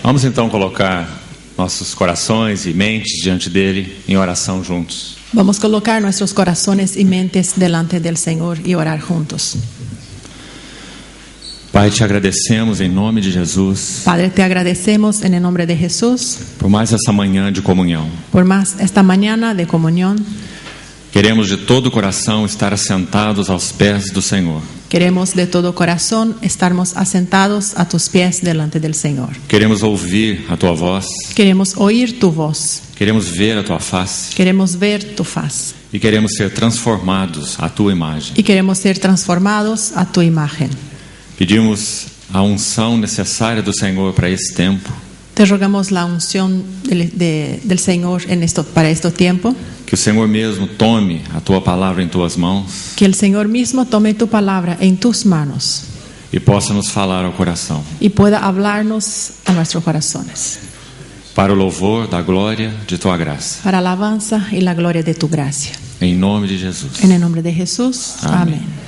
Vamos então colocar nossos corações e mentes diante dele em oração juntos. Vamos colocar nuestros corazones y mentes delante del Señor y orar juntos. Pai, te agradecemos em nome de Jesus Padre, te agradecemos en el nombre de Jesús por mais essa manhã de comunhão. por más esta mañana de comunión. Queremos de todo o coração estar assentados aos pés do Senhor. Queremos de todo corazón estarmos asentados a tus pies delante del Señor. Queremos ouvir a tua voz, Queremos oír tu voz. queremos ver a tua face Queremos ver tu faz. e queremos ser transformados à tua imagem. Y queremos ser transformados a tu imagen. Pedimos a unção necessária do Senhor para esse tempo, Te rogamos la unción del Señor para este tiempo. que o Senhor mesmo tome a tua palavra em tuas mãos Que el Señor mismo tome tu palabra en tus manos e possa nos falar ao coração, y pueda hablarnos a nuestros corazones, para o louvor da glória de tua graça. para la alabanza y la gloria de tu gracia. Em nome de Jesus. En el nombre de Jesús. Amén. Amén.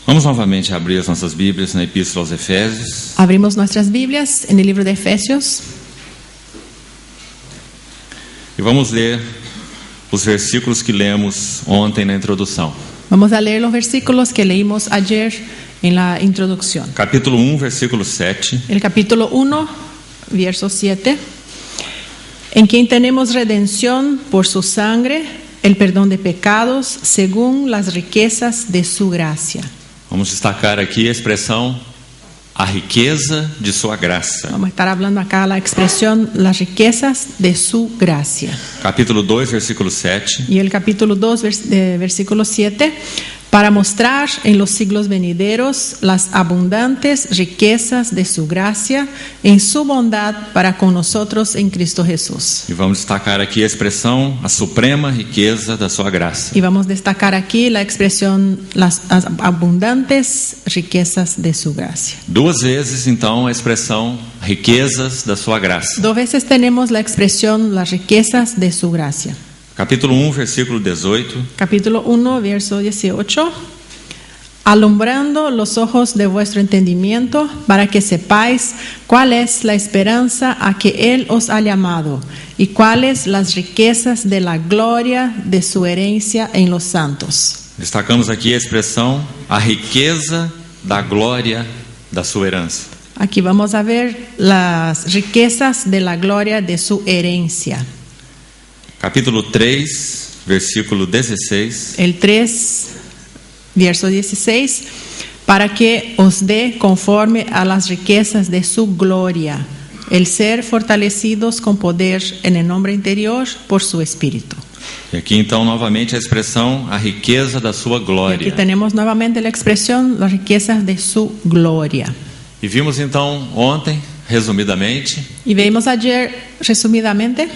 Vamos novamente abrir as nossas Bíblias na Epístola aos Efésios. Abrimos nuestras Biblias en el libro de Efesios E vamos ler os versículos que lemos ontem na introdução. Vamos a leer los versículos que leímos ayer en la introducción. Capítulo 1, versículo 7. El capítulo 1, verso 7. En quien tenemos redención por su sangre, el perdón de pecados, según las riquezas de su gracia. Vamos destacar aqui a expressão a riqueza de sua graça. Vamos a estar hablando acá la expresión las riquezas de su gracia. Capítulo 2, versículo 7. Y el capítulo 2, versículo 7, para mostrar en los siglos venideros las abundantes riquezas de su gracia en su bondad para con nosotros en Cristo Jesús. E vamos destacar aqui a expressão a suprema riqueza da sua graça. Y vamos a destacar aquí la expresión las abundantes riquezas de su gracia. Duas vezes, então, a expressão riquezas da sua graça. Dos veces tenemos la expresión las riquezas de su gracia. Capítulo 1, versículo 18. Capítulo 1, verso 18. Alumbrando los ojos de vuestro entendimiento, para que sepáis cuál es la esperanza a que Él os ha llamado, y cuáles las riquezas de la gloria de su herencia en los santos. Destacamos aqui a expressão a riqueza da glória da sua herança. Aquí vamos a ver las riquezas de la gloria de su herencia. Capítulo 3, versículo 16. El 3, verso 16, para que os dé conforme a las riquezas de su gloria, el ser fortalecidos con poder en el hombre interior por su espíritu. E aqui então novamente a expressão a riqueza da sua Y aquí glória. tenemos nuevamente la expresión, las riquezas de su gloria. E vimos então ontem, resumidamente, Y vimos ayer, resumidamente,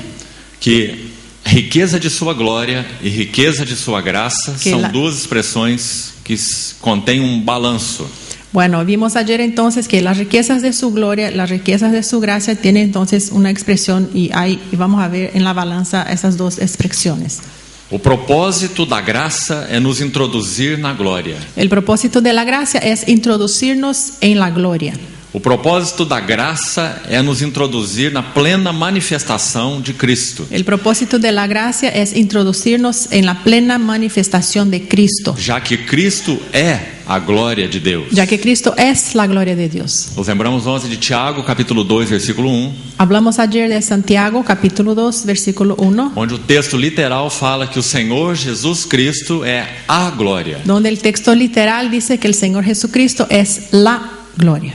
que riqueza de sua glória e riqueza de sua graça Que são la- duas expressões que contêm um balanço. bueno, vimos ayer entonces que las riquezas de su gloria, las riquezas de su gracia tienen entonces una expresión y vamos a ver en la balanza esas dos expresiones. O propósito da graça é nos introduzir na glória. El propósito de la gracia es introducirnos en la gloria. O propósito da graça é nos introduzir na plena manifestação de Cristo. El propósito de la gracia es introducirnos en la plena manifestación de Cristo, Já que Cristo é a glória de Deus. ya que Cristo es la gloria de Dios. Nos lembramos ontem de Tiago, capítulo 2, versículo 1, Hablamos ayer de Santiago, capítulo 2, versículo 1, onde o texto literal fala que o Senhor Jesus Cristo é a glória. donde el texto literal dice que el Señor Jesucristo es la gloria.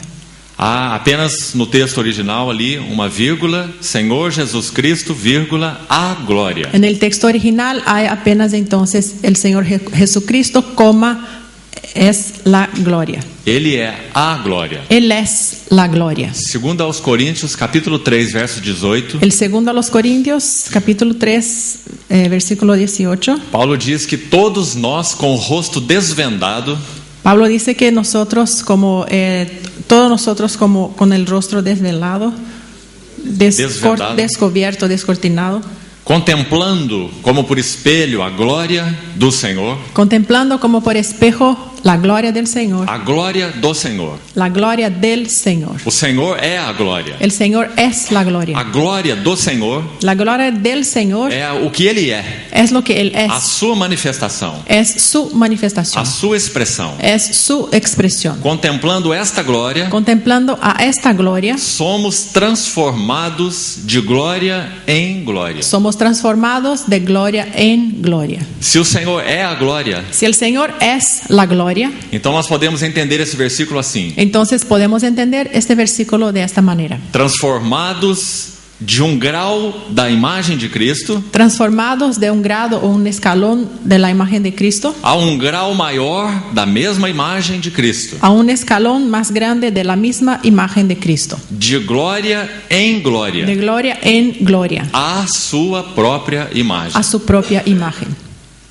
Há apenas no texto original ali uma vírgula, Senhor Jesus Cristo, vírgula, a glória. En el texto original hay apenas entonces el Señor Jesucristo, coma, es la gloria. Ele é a glória. Él es la gloria. Segundo aos Coríntios, capítulo 3, verso 18, El segundo a los Corintios, capítulo 3, versículo 18. Paulo diz que todos nós com o rosto desvendado Pablo dice que todos nosotros como con el rostro desvelado, Desvedado. descubierto, descortinado, contemplando como por espelho a glória do Senhor, contemplando como por espejo la gloria del Señor, a glória do Senhor. la gloria del Señor. O Senhor é a glória. El Señor es la A gloria. glória do Senhor La gloria del Señor é o que Ele é, es lo que Él a es. sua manifestação, Es su a manifestación, sua expressão. es su expresión. Contemplando esta glória, Contemplando a esta gloria, somos transformados de glória em glória. somos transformados de gloria en gloria. Se o Senhor é a glória, Si el Señor es la gloria, então nós podemos entender esse versículo assim: entonces podemos entender este versículo de esta manera. transformados de um grau da imagem de Cristo Transformados de un grado o un escalón de la imagen de Cristo a um grau maior da mesma imagem de Cristo, a un escalón más grande de la misma imagen de Cristo. de glória em glória, De gloria en gloria, a sua própria imagem. a su propia imagen.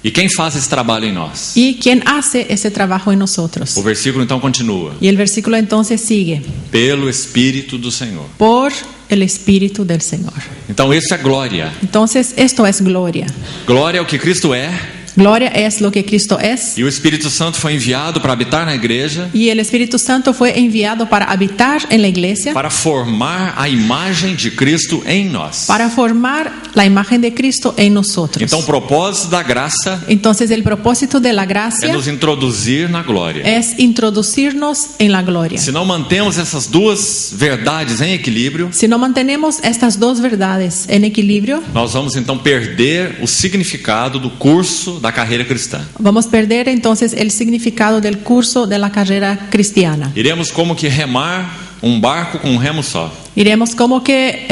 E quem faz esse trabalho em nós? ¿Y quién hace ese trabajo en nosotros? O versículo então continua: Y el versículo entonces sigue: pelo Espírito do Senhor. por el Espíritu del Señor. Então isso é glória. Entonces esto es gloria. Glória é o que Cristo é, Gloria es lo que Cristo es. e o Espírito Santo foi enviado para habitar na igreja, Y el Espíritu Santo fue enviado para habitar en la iglesia, para formar a imagem de Cristo em nós. para formar la imagen de Cristo en nosotros. Então o propósito da graça Entonces el propósito de la é gracia nos introduzir na glória. es introducirnos en la gloria. Se não mantemos essas duas verdades em equilíbrio, Si no mantenemos estas dos verdades en equilibrio, nós vamos então perder o significado do curso da carreira cristã. vamos a perder entonces el significado del curso de la carrera cristiana. Iremos como que remar um barco com um remo só. Iremos como que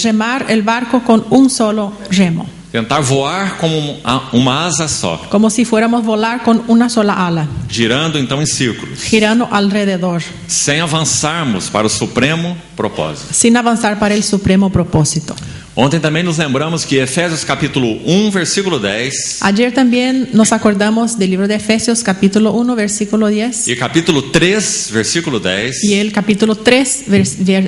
remar el barco con un solo remo, Tentar voar como uma asa só, como si fuéramos volar con una sola ala, girando então em círculos, girando alrededor, sem avançarmos para o supremo propósito. sin avanzar para el supremo propósito. Ontem também nos lembramos que Efésios capítulo 1, versículo 10 Ayer también nos acordamos del libro de Efesios capítulo 1 versículo 10 e capítulo 3, versículo 10. y el capítulo 3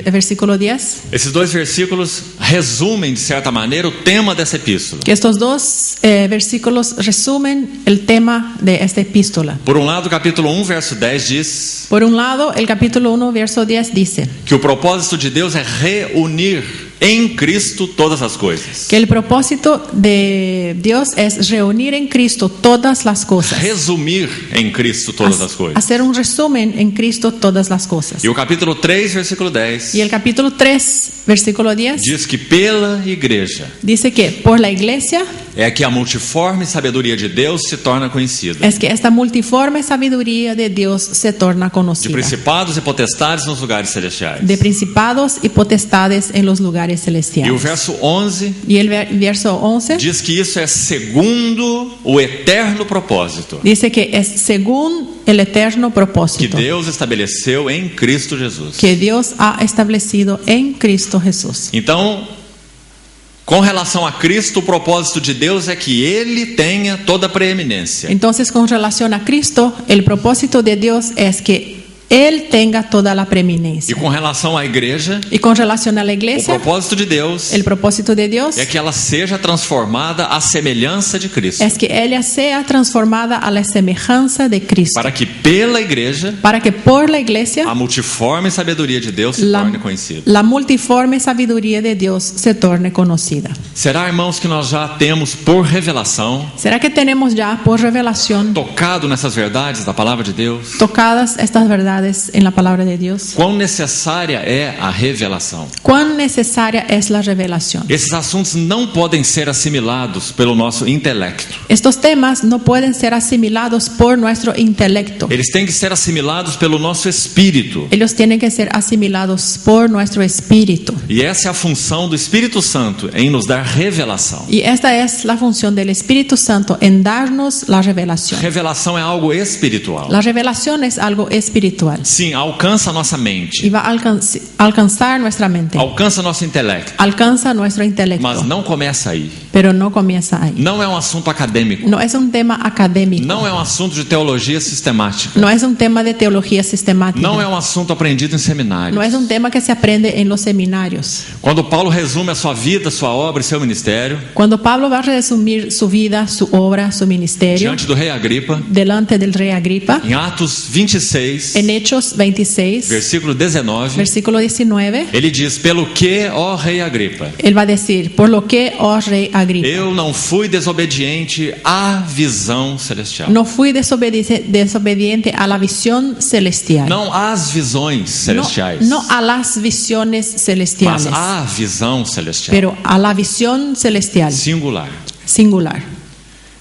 versículo 10, Esses dois versículos resumem de certa maneira o tema dessa epístola. que estos dos versículos resumen el tema de esta epístola. Por um lado, capítulo 1, verso 10 diz Por un lado, el capítulo 1 verso 10 dice que o propósito de Deus é reunir em Cristo todas as coisas. que el propósito de Dios es reunir en Cristo todas las cosas, Resumir em Cristo todas as coisas. hacer un resumen en Cristo todas las cosas. E o capítulo 3, versículo 10 Y el capítulo 3 versículo 10 diz que pela igreja dice que por la iglesia é que a multiforme sabedoria de Deus se torna conhecida, es que esta multiforme sabiduría de Dios se torna de conocida, principados e potestades nos lugares celestiais. de principados y potestades en los lugares E o celestiales. verso 11 Y el verso 11 diz que isso é segundo o eterno propósito dice que es según el eterno que propósito Deus estabeleceu em Cristo Jesus. que Dios ha establecido en Cristo Jesús. Então, com relação a Cristo, o propósito de Deus é que Ele tenha toda a preeminência. Entonces, con relación a Cristo, el propósito de Dios es que Él tenga toda la E preeminencia. com relação à igreja, Y con relación a la o iglesia, propósito de Deus el propósito de Dios é que ela seja transformada à semelhança de Cristo, es que ella sea transformada a la semejanza de Cristo, para que pela igreja para que por la iglesia a multiforme sabedoria de Deus se torne conhecida. la multiforme sabiduría de Dios se torne conocida. Será, irmãos, que nós já temos por revelação ¿Será que tenemos ya por revelación tocado nessas verdades da palavra de Deus? tocadas estas verdades en la palabra de Dios? Quão necessária é a revelação? ¿Cuán necesaria es la revelación? Esses assuntos não podem ser assimilados pelo nosso intelecto. Estos temas no pueden ser asimilados por nuestro intelecto. Eles têm que ser assimilados pelo nosso espírito. Ellos tienen que ser asimilados por nuestro espíritu. E essa é a função do Espírito Santo em nos dar revelação. Y esta es la función del Espíritu Santo en darnos la revelación. Revelação é algo espiritual. La revelación es algo espiritual. espiritual. Sim, alcança a nossa mente, Y va a alcanzar nuestra mente. alcança nosso intelecto, Alcanza nuestro intelecto. mas não começa aí. Pero no comienza ahí. Não é um assunto acadêmico, No es un tema académico. não é um assunto de teologia sistemática, No es un tema de teología sistemática. não é um assunto aprendido em seminário. No es un tema que se aprende en los seminarios. Quando Paulo resume a sua vida, sua obra e seu ministério Cuando Pablo va a resumir su vida, su obra, su ministerio diante do rei Agripa, delante del rey Agripa, em Atos 26, en Hechos 26, versículo 19, versículo 19, ele diz: pelo que, ó rei Agripa, él va a decir, por lo que, oh rey Agripa, eu não fui desobediente à visão celestial. no fui desobediente a la visión celestial. Não às visões celestiais, No a las visiones celestiales, mas à visão celestial, pero a la visión celestial, singular. singular.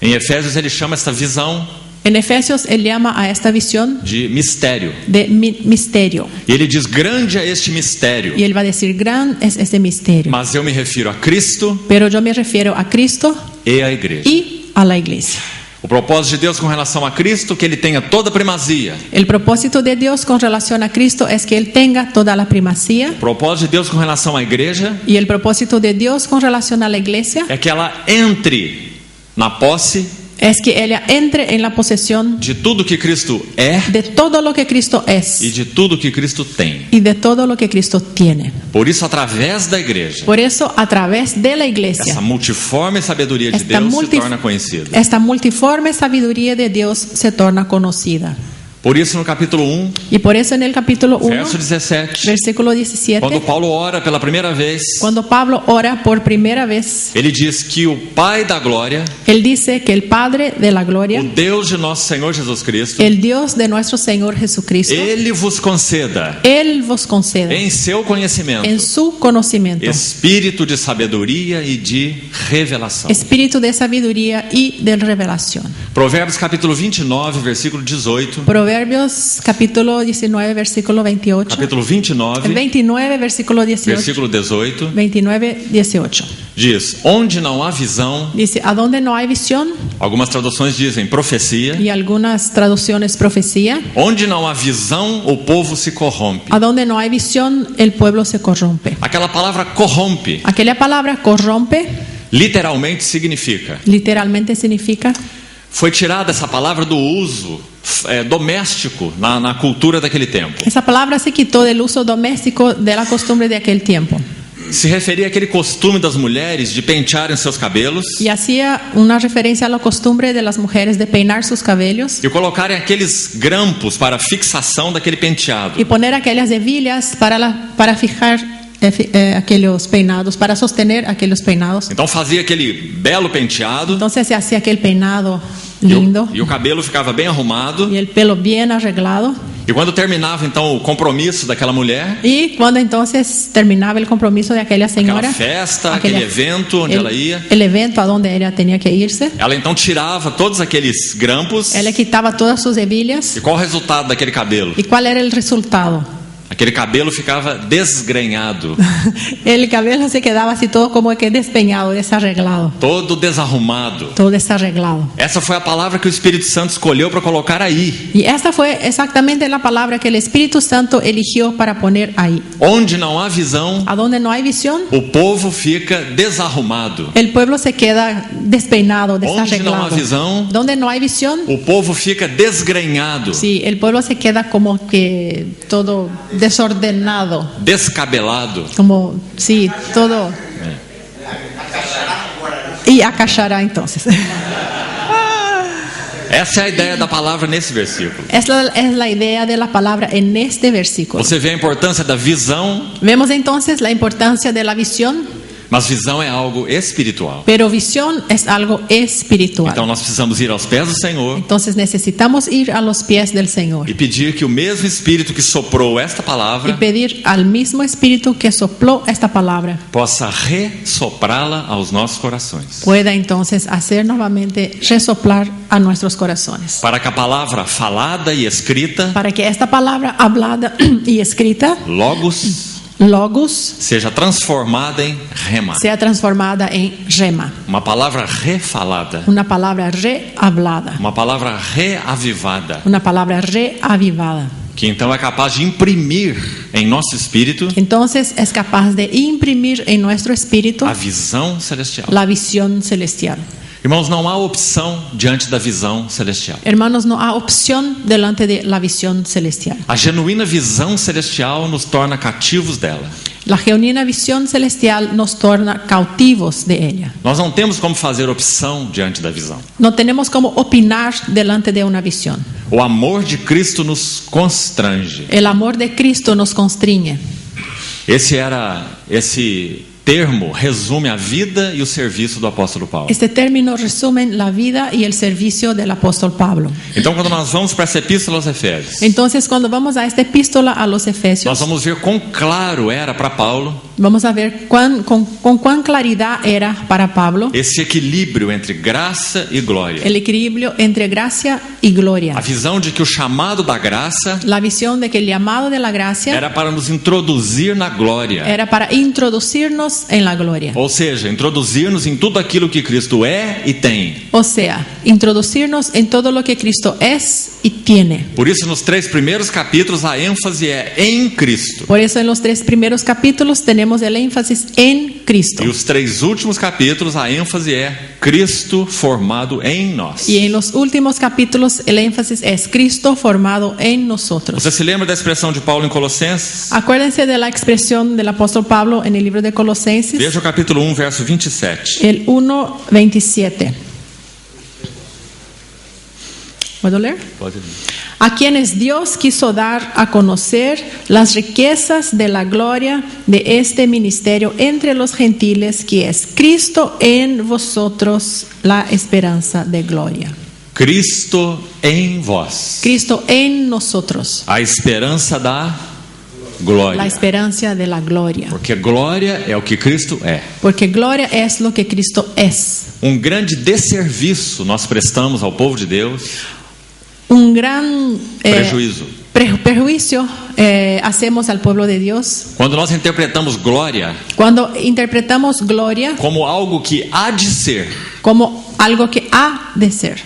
Em Efésios ele chama essa visão En Efesios él llama a esta visión de mistério. de misterio. E ele diz: grande é este mistério, Y él va a decir, gran es este misterio. mas eu me refiro a Cristo Pero yo me refiero a Cristo e à igreja. y a la iglesia. O propósito de Deus com relação a Cristo, que ele tenha toda a primazia. El propósito de Dios con relación a Cristo es que él tenga toda la primacía. O propósito de Deus com relação à igreja Y el propósito de Dios con relación a la iglesia é que ela entre na posse es que ella entre en la posesión de tudo que Cristo é de todo lo que Cristo e es de tudo que Cristo tem. y de todo lo que Cristo tiene. Por isso, através da igreja, Por eso, a través de la iglesia, essa multiforme sabedoria de esta, Deus se torna conhecida. esta multiforme sabiduría de Dios se torna conocida. Por isso, no capítulo 1, Y por eso en el capítulo 1, verso 17, versículo 17, quando Paulo ora pela primeira vez, cuando Pablo ora por primera vez, ele diz que o Pai da glória, él dice que el Padre de la o gloria, Deus de nosso Senhor Jesus Cristo, el Dios de nuestro Señor Jesucristo, ele vos conceda, él vos conceda em seu conhecimento, en su conocimiento espírito de sabedoria e de revelação. espíritu de sabiduría y de revelación. Provérbios capítulo 29, versículo 18. Proverbios capítulo 19, versículo 28. Capítulo 29, 29, versículo 18. versículo 18, 29, 18. diz: onde não há visão, Dice, a donde no hay visión, algumas traduções dizem profecia, y algunas traducciones profecía, onde não há visão, o povo se corrompe. a donde no hay visión, el pueblo se corrompe. Aquela palavra corrompe, Aquella palabra corrompe, literalmente significa, literalmente significa, foi tirada essa palavra do uso doméstico na cultura daquele tempo. esa palabra se quitó del uso doméstico de la costumbre de aquel tiempo. Se referia àquele costume das mulheres de pentearem seus cabelos Y hacía una referencia a la costumbre de las mujeres de peinar sus cabellos e colocarem aqueles grampos para fixação daquele penteado. y poner aquellas hebillas para fijar aquellos peinados, para sostener aquellos peinados. Então fazia aquele belo penteado Entonces se hacía aquel peinado lindo e o cabelo ficava bem arrumado. y el pelo bien arreglado. E quando terminava então o compromisso daquela mulher, Y cuando entonces terminaba el compromiso de aquella señora, aquela festa, aquele evento onde ela ia, el evento a donde ella tenía que irse, ela então tirava todos aqueles grampos. ella quitaba todas sus hebillas. E qual o resultado daquele cabelo? ¿Y cuál era el resultado? Aquele cabelo ficava desgrenhado, El cabello se quedaba así todo como que despeñado, desarreglado, todo desarrumado. todo desarreglado. Essa foi a palavra que o Espírito Santo escolheu para colocar aí. Y esta fue exactamente la palabra que el Espíritu Santo eligió para poner ahí. Onde não há visão, A donde no hay visión, o povo fica desarrumado. el pueblo se queda despeinado, Onde não há desarreglado. visão, Donde no hay visión, o povo fica desgrenhado, sí, el pueblo se queda como que todo desordenado, descabelado. como, sí, todo. Y acachará entonces. Essa é a ideia da palavra nesse versículo. Esta es la idea de la palabra en este versículo. Você vê a importância da visão, Vemos entonces la importancia de la visión, mas visão é algo espiritual. pero visión es algo espiritual. Então nós precisamos ir aos pés do Senhor Entonces necesitamos ir a los pies del Señor e pedir que o mesmo Espírito que soprou esta y palavra pedir al mismo Espíritu que sopló esta palabra possa ressoprá-la aos nossos corações. pueda entonces hacer nuevamente resoplar a nuestros corazones, Para que a palavra falada e escrita, para que esta palabra hablada y escrita, logos, logos, seja transformada em rema. sea transformada en rema, Uma palavra refalada, una palabra rehablada, uma palavra reavivada. una palabra reavivada. que então é capaz de imprimir em nosso espírito entonces es capaz de imprimir en nuestro espíritu a visão celestial. la visión celestial. Irmãos, não há opção diante da visão celestial. Hermanos, no hay opción delante de la visión celestial. A genuína visão celestial nos torna cativos dela. La genuina visión celestial nos torna cautivos de ella. Nós não temos como fazer opção diante da visão. No tenemos como opinar delante de una visión. O amor de Cristo nos constrange. El amor de Cristo nos constriñe. Esse termo resume a vida e o serviço do apóstolo Paulo. Este término resume la vida y el servicio del apóstol Pablo. Então, quando nós vamos para essa epístola aos Efésios, Entonces, cuando vamos a esta epístola a los nós Efesios, vamos ver quão claro era para Paulo vamos a ver con cuán claridad era para Pablo esse equilíbrio entre graça e glória. el equilibrio entre gracia y gloria. A visão de que o chamado da graça La visión de que el llamado de la gracia era para nos introduzir na glória. era para introducirnos en la gloria. Ou seja, introduzir-nos em tudo aquilo que Cristo é e tem. O sea, introducirnos en todo lo que Cristo es y tiene. Por isso, nos 3 primeiros capítulos, a ênfase é em Cristo. Por eso en los 3 primeros capítulos tenemos el énfasis en Cristo. E os 3 últimos capítulos, a ênfase é Cristo formado em nós. Y en los últimos capítulos el énfasis es Cristo formado en nosotros. Você se lembra da expressão de Paulo em Colossenses? Acuérdense de la expresión del apóstol Pablo en el libro de Colosenses, Veja o capítulo 1, verso 27. el 1:27. ¿Puedo leer? Pode ler. A quienes Dios quiso dar a conocer las riquezas de la gloria de este ministerio entre los gentiles, que es Cristo en vosotros, la esperanza de gloria. Cristo em vós, Cristo en nosotros, a esperança da la glória. esperanza de la gloria. Porque glória é o que Cristo é. Porque gloria es lo que Cristo es. Um grande desserviço nós prestamos ao povo de Deus, Un gran prejuízo, perjuicio hacemos al pueblo de Dios quando nós interpretamos glória cuando interpretamos gloria como algo que há de ser como algo que ha de ser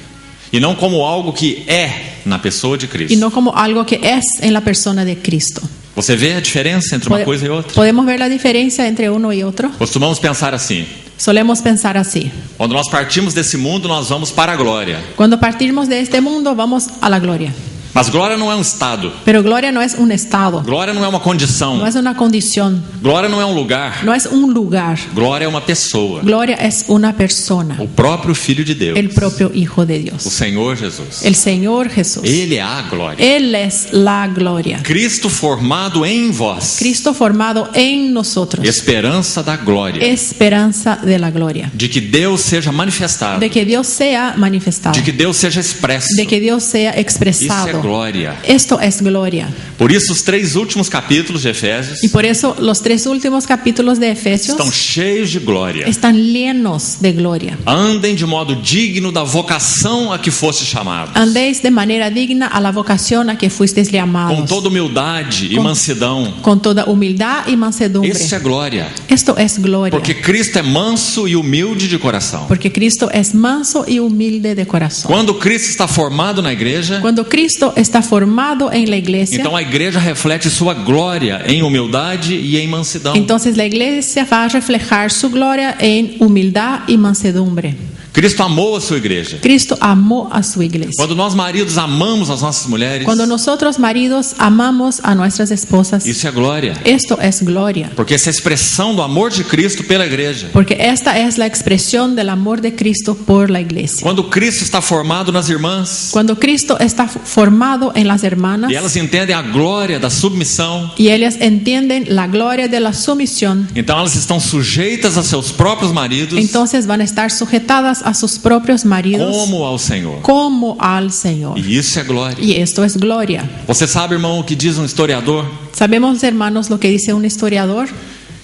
e não como algo que é na pessoa de Cristo. y no como algo que es en la persona de Cristo. Você vê a diferença entre uma coisa e outra? Podemos ver la diferencia entre uno y otro. Costumamos pensar assim: Solemos pensar así. quando nós partimos desse mundo, nós vamos para a glória. Cuando partimos de este mundo, vamos a la gloria. Mas glória não é um estado, Pero gloria no es un estado, glória não é uma condição, no es una condición, glória não é um lugar, no es un lugar. glória é uma pessoa, Gloria es una persona, o próprio Filho de Deus, el propio Hijo de o Dios, Senhor Jesus. el Señor Jesús. Ele é a glória. Él es la gloria. Cristo formado em vós, Cristo formado en nosotros, esperança da glória, esperanza de la gloria. de que Deus seja manifestado, De que Dios sea manifestado, de que Deus seja expresso. de que Dios sea Isso é expresado. glória. Esto es gloria. Por isso, os 3 últimos capítulos de Efésios Y por eso los 3 últimos capítulos de Efesios estão cheios de glória. están llenos de gloria. Andem de modo digno da vocação a que foste chamados, Andéis de manera digna a la vocación a que fuisteis com llamados, toda humildade e mansidão. con toda humildad y mansedumbre. Isso é glória. Esto es gloria. Porque Cristo é manso e humilde de coração. Porque Cristo es manso y humilde de corazón. Quando Cristo está formado na igreja, Cuando Cristo está formado en la iglesia, então a igreja reflete sua glória em humildade e em mansidão. entonces la iglesia va a reflejar su gloria en humildad y mansedumbre. Cristo amou a sua igreja. Cristo amó a su iglesia. Quando nós maridos amamos as nossas mulheres, Cuando nosotros maridos amamos a nuestras esposas, isso é glória. esto es gloria. Porque essa é a expressão do amor de Cristo pela igreja. Porque esta es la expresión del amor de Cristo por la iglesia. Quando Cristo está formado nas irmãs, Cuando Cristo está formado en las hermanas e elas entendem a glória da submissão, y ellas entienden la gloria de la sumisión, então elas estão sujeitas a seus próprios maridos entonces van a estar sujetadas a sus propios maridos como ao Senhor. como al Señor. E isso é glória. Y esto es gloria. Você sabe, irmão, o que diz um historiador? Sabemos, hermanos, lo que dice un historiador,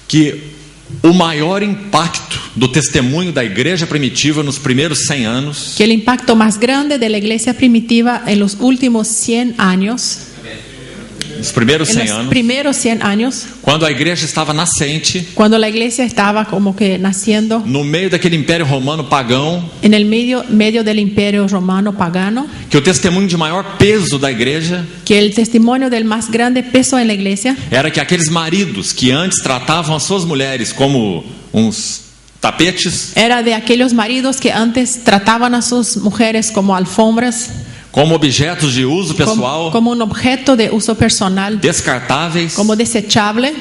Que o maior impacto do testemunho da igreja primitiva nos primeiros 100 anos que el impacto más grande de la iglesia primitiva en los últimos 100 años os primeiros en 100 los anos, primeros 100 años, quando a igreja estava nascente, cuando la iglesia estaba como que naciendo no meio daquele império romano pagão, en el medio del imperio romano pagano, que o testemunho de maior peso da igreja que el testimonio del más grande peso en la iglesia era que aqueles maridos que antes tratavam as suas mulheres como uns tapetes, era de aquellos maridos que antes trataban a sus mujeres como alfombras, como objetos de uso pessoal, como un objeto de uso personal, descartáveis, como desechable.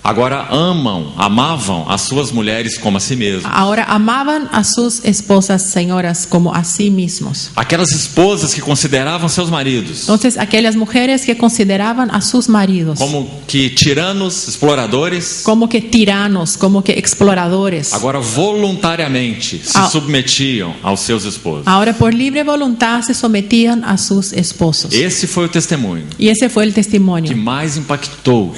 agora amavam as suas mulheres como a si mesmos. Ahora amaban a sus esposas, señoras, como a sí mismos. Aquelas esposas que consideravam seus maridos Entonces, aquellas mujeres que consideraban a sus maridos como que tiranos, exploradores, como que tiranos, como que exploradores, agora voluntariamente se submetiam aos seus esposos. ahora por libre voluntad se sometían a sus esposos. Esse foi o testemunho Y ese fue el que testimonio mais impactou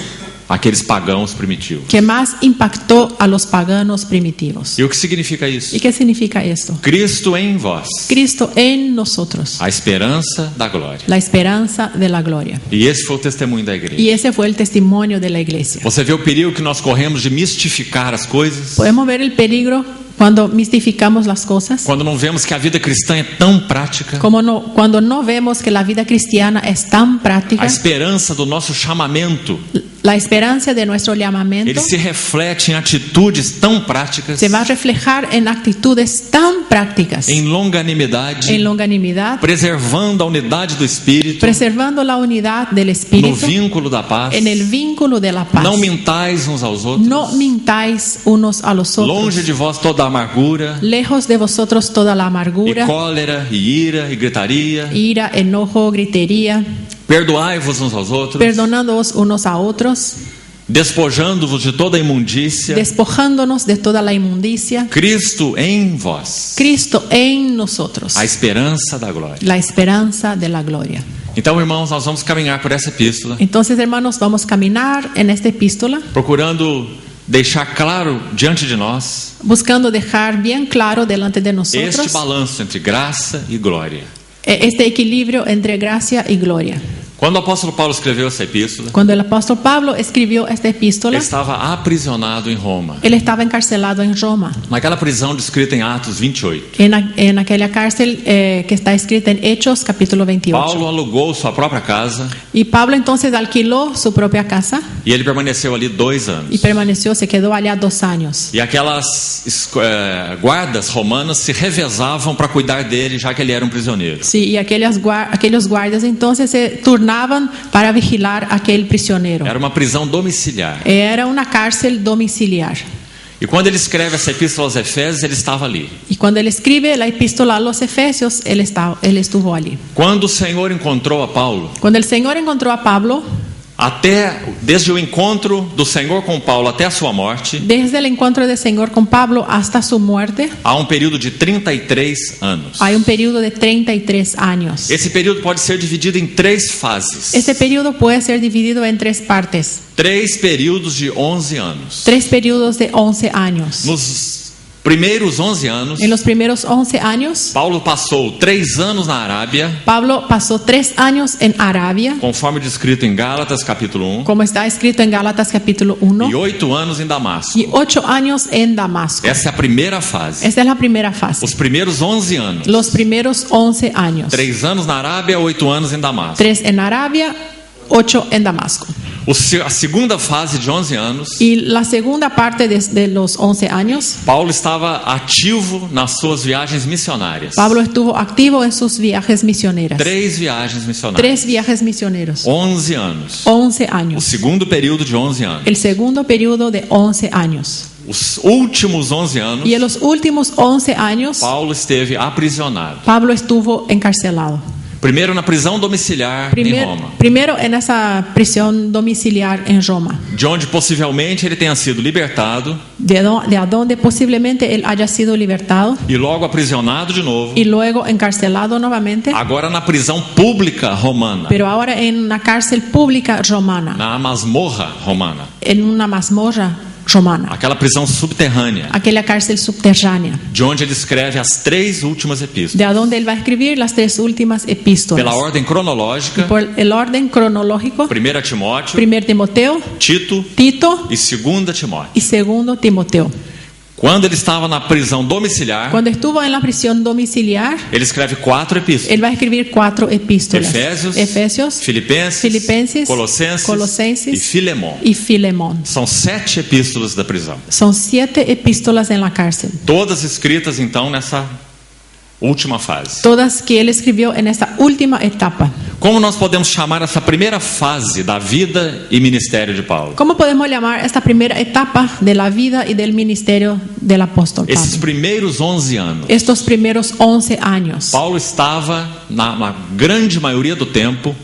aqueles pagãos primitivos. que más impactó a los paganos primitivos. E o que significa isso? ¿Y qué significa esto? Cristo em vós, Cristo en nosotros, a esperança da glória. la esperanza de la gloria. E esse foi o testemunho da igreja. Y ese fue el testimonio de la iglesia. Você vê o perigo que nós corremos de mistificar as coisas, Podemos ver el peligro cuando mistificamos las cosas, quando não vemos que a vida cristã é tão prática. cuando no vemos que la vida cristiana es tan práctica. A esperança do nosso chamamento, La esperanza de nuestro llamamiento ele se reflete em atitudes tão práticas, se va a reflejar en actitudes tan prácticas, em longanimidade, en longanimidad, preservando a unidade do Espírito, preservando la unidad del no Espíritu, vínculo da paz. en el vínculo de la paz. Não mintais uns aos outros. No mintáis unos a los otros. Longe de vós toda amargura, Lejos de vosotros toda la e amargura, cólera, e ira, e gritaria. ira, enojo, gritería, Perdoai-vos uns aos outros, perdonándoos unos a otros, despojando-vos de toda imundícia. despojándonos de toda la inmundicia. Cristo em vós, Cristo en nosotros, a esperança da glória. la esperanza de la gloria. Então, irmãos, nós vamos caminhar por essa epístola, Entonces, hermanos, vamos a caminar en esta epístola, procurando deixar claro diante de nós buscando dejar bien claro delante de este nosotros balanço entre graça e glória. este equilibrio entre gracia y gloria. Quando o apóstolo Paulo escreveu essa epístola, Cuando el apóstol Pablo escribió esta ele epístola, estava aprisionado em Roma, él estaba encarcelado en Roma, naquela prisão descrita em Atos 28. en aquella cárcel que está escrita en Hechos capítulo 28. Paulo alugou sua própria casa Y Pablo entonces alquiló su propia casa e ele permaneceu ali 2 y anos. permaneció, se quedó allá 2 años. E aquelas guardas romanas se revezavam para cuidar dele, já que ele era um prisioneiro. Sí, y aquellos guardias entonces se turnaban para vigilar a aquel prisionero. Era uma prisão domiciliar. Era una cárcel domiciliar. E quando ele escreve essa epístola aos Efésios, ele estava ali. Y cuando él escribe la epístola a los Efesios, él estuvo allí. Quando o Senhor encontrou a Paulo, Cuando el Señor encontró a Pablo, desde o encontro do Senhor com Paulo até a sua morte, desde el encuentro del Señor con Pablo hasta su muerte, há um período de 33 anos. hay un periodo de 33 años. Esse período pode ser dividido em 3 fases. Este periodo puede ser dividido en 3 partes. 3 períodos de 11 anos. 3 periodos de 11 años. Nos primeiros 11 anos, En los primeros 11 años, Paulo passou 3 anos na Arábia, Pablo pasó 3 años en Arabia, conforme descrito em Gálatas capítulo 1, como está escrito en Gálatas capítulo e 1, 8 anos em Damasco. y 8 años en Damasco. Essa é a primeira fase. Esta es la primera fase. Os primeiros 11 anos. Los primeros 11 años. 3 anos na Arábia, 8 anos em Damasco. 3 en Arabia, 8 en Damasco. A segunda fase de 11 anos, Y la segunda parte de los 11 años, Paulo estava ativo nas suas viagens missionárias. Pablo estuvo activo en sus viajes misioneras. 3 viagens missionárias. 3 viajes misioneros. 11 anos. 11 O años. segundo período de 11 anos. El segundo periodo de 11 años. Os últimos 11 anos, Y en los últimos 11 años, Paulo esteve aprisionado. Pablo estuvo encarcelado. Primeiro na prisão domiciliar em Roma, Primero en esa prisión domiciliar en Roma, de onde possivelmente ele tenha sido libertado de donde posiblemente él haya sido libertado e logo aprisionado de novo, y luego encarcelado nuevamente, agora na prisão pública romana, pero ahora en una cárcel pública romana, na masmorra romana. en una mazmorra romana, aquela prisão subterrânea, aquella cárcel subterránea, de onde ele escreve as 3 últimas epístolas. de donde él va a escribir las 3 últimas epístolas. Pela ordem cronológica, Por el orden cronológico, 1 Timóteo, 1 Timoteo, Tito Tito e 2 Timóteo. y 2 Timoteo. Quando ele estava na prisão domiciliar, Cuando estuvo en la prisión domiciliar, ele escreve 4 epístolas: él va a escribir 4 epístolas: Efésios, Filipenses, Colossenses e Filemón. y Filemón. São 7 epístolas da prisão, Son 7 epístolas en la cárcel, todas escritas então nessa última fase. todas que él escribió en esta última etapa. Como nós podemos chamar essa primeira fase da vida e ministério de Paulo? ¿Cómo podemos llamar esta primera etapa de la vida y del ministerio del apóstol Esses Pablo? primeiros 11 anos, Estos primeros 11 años. Paulo estava, na grande maioria do tempo,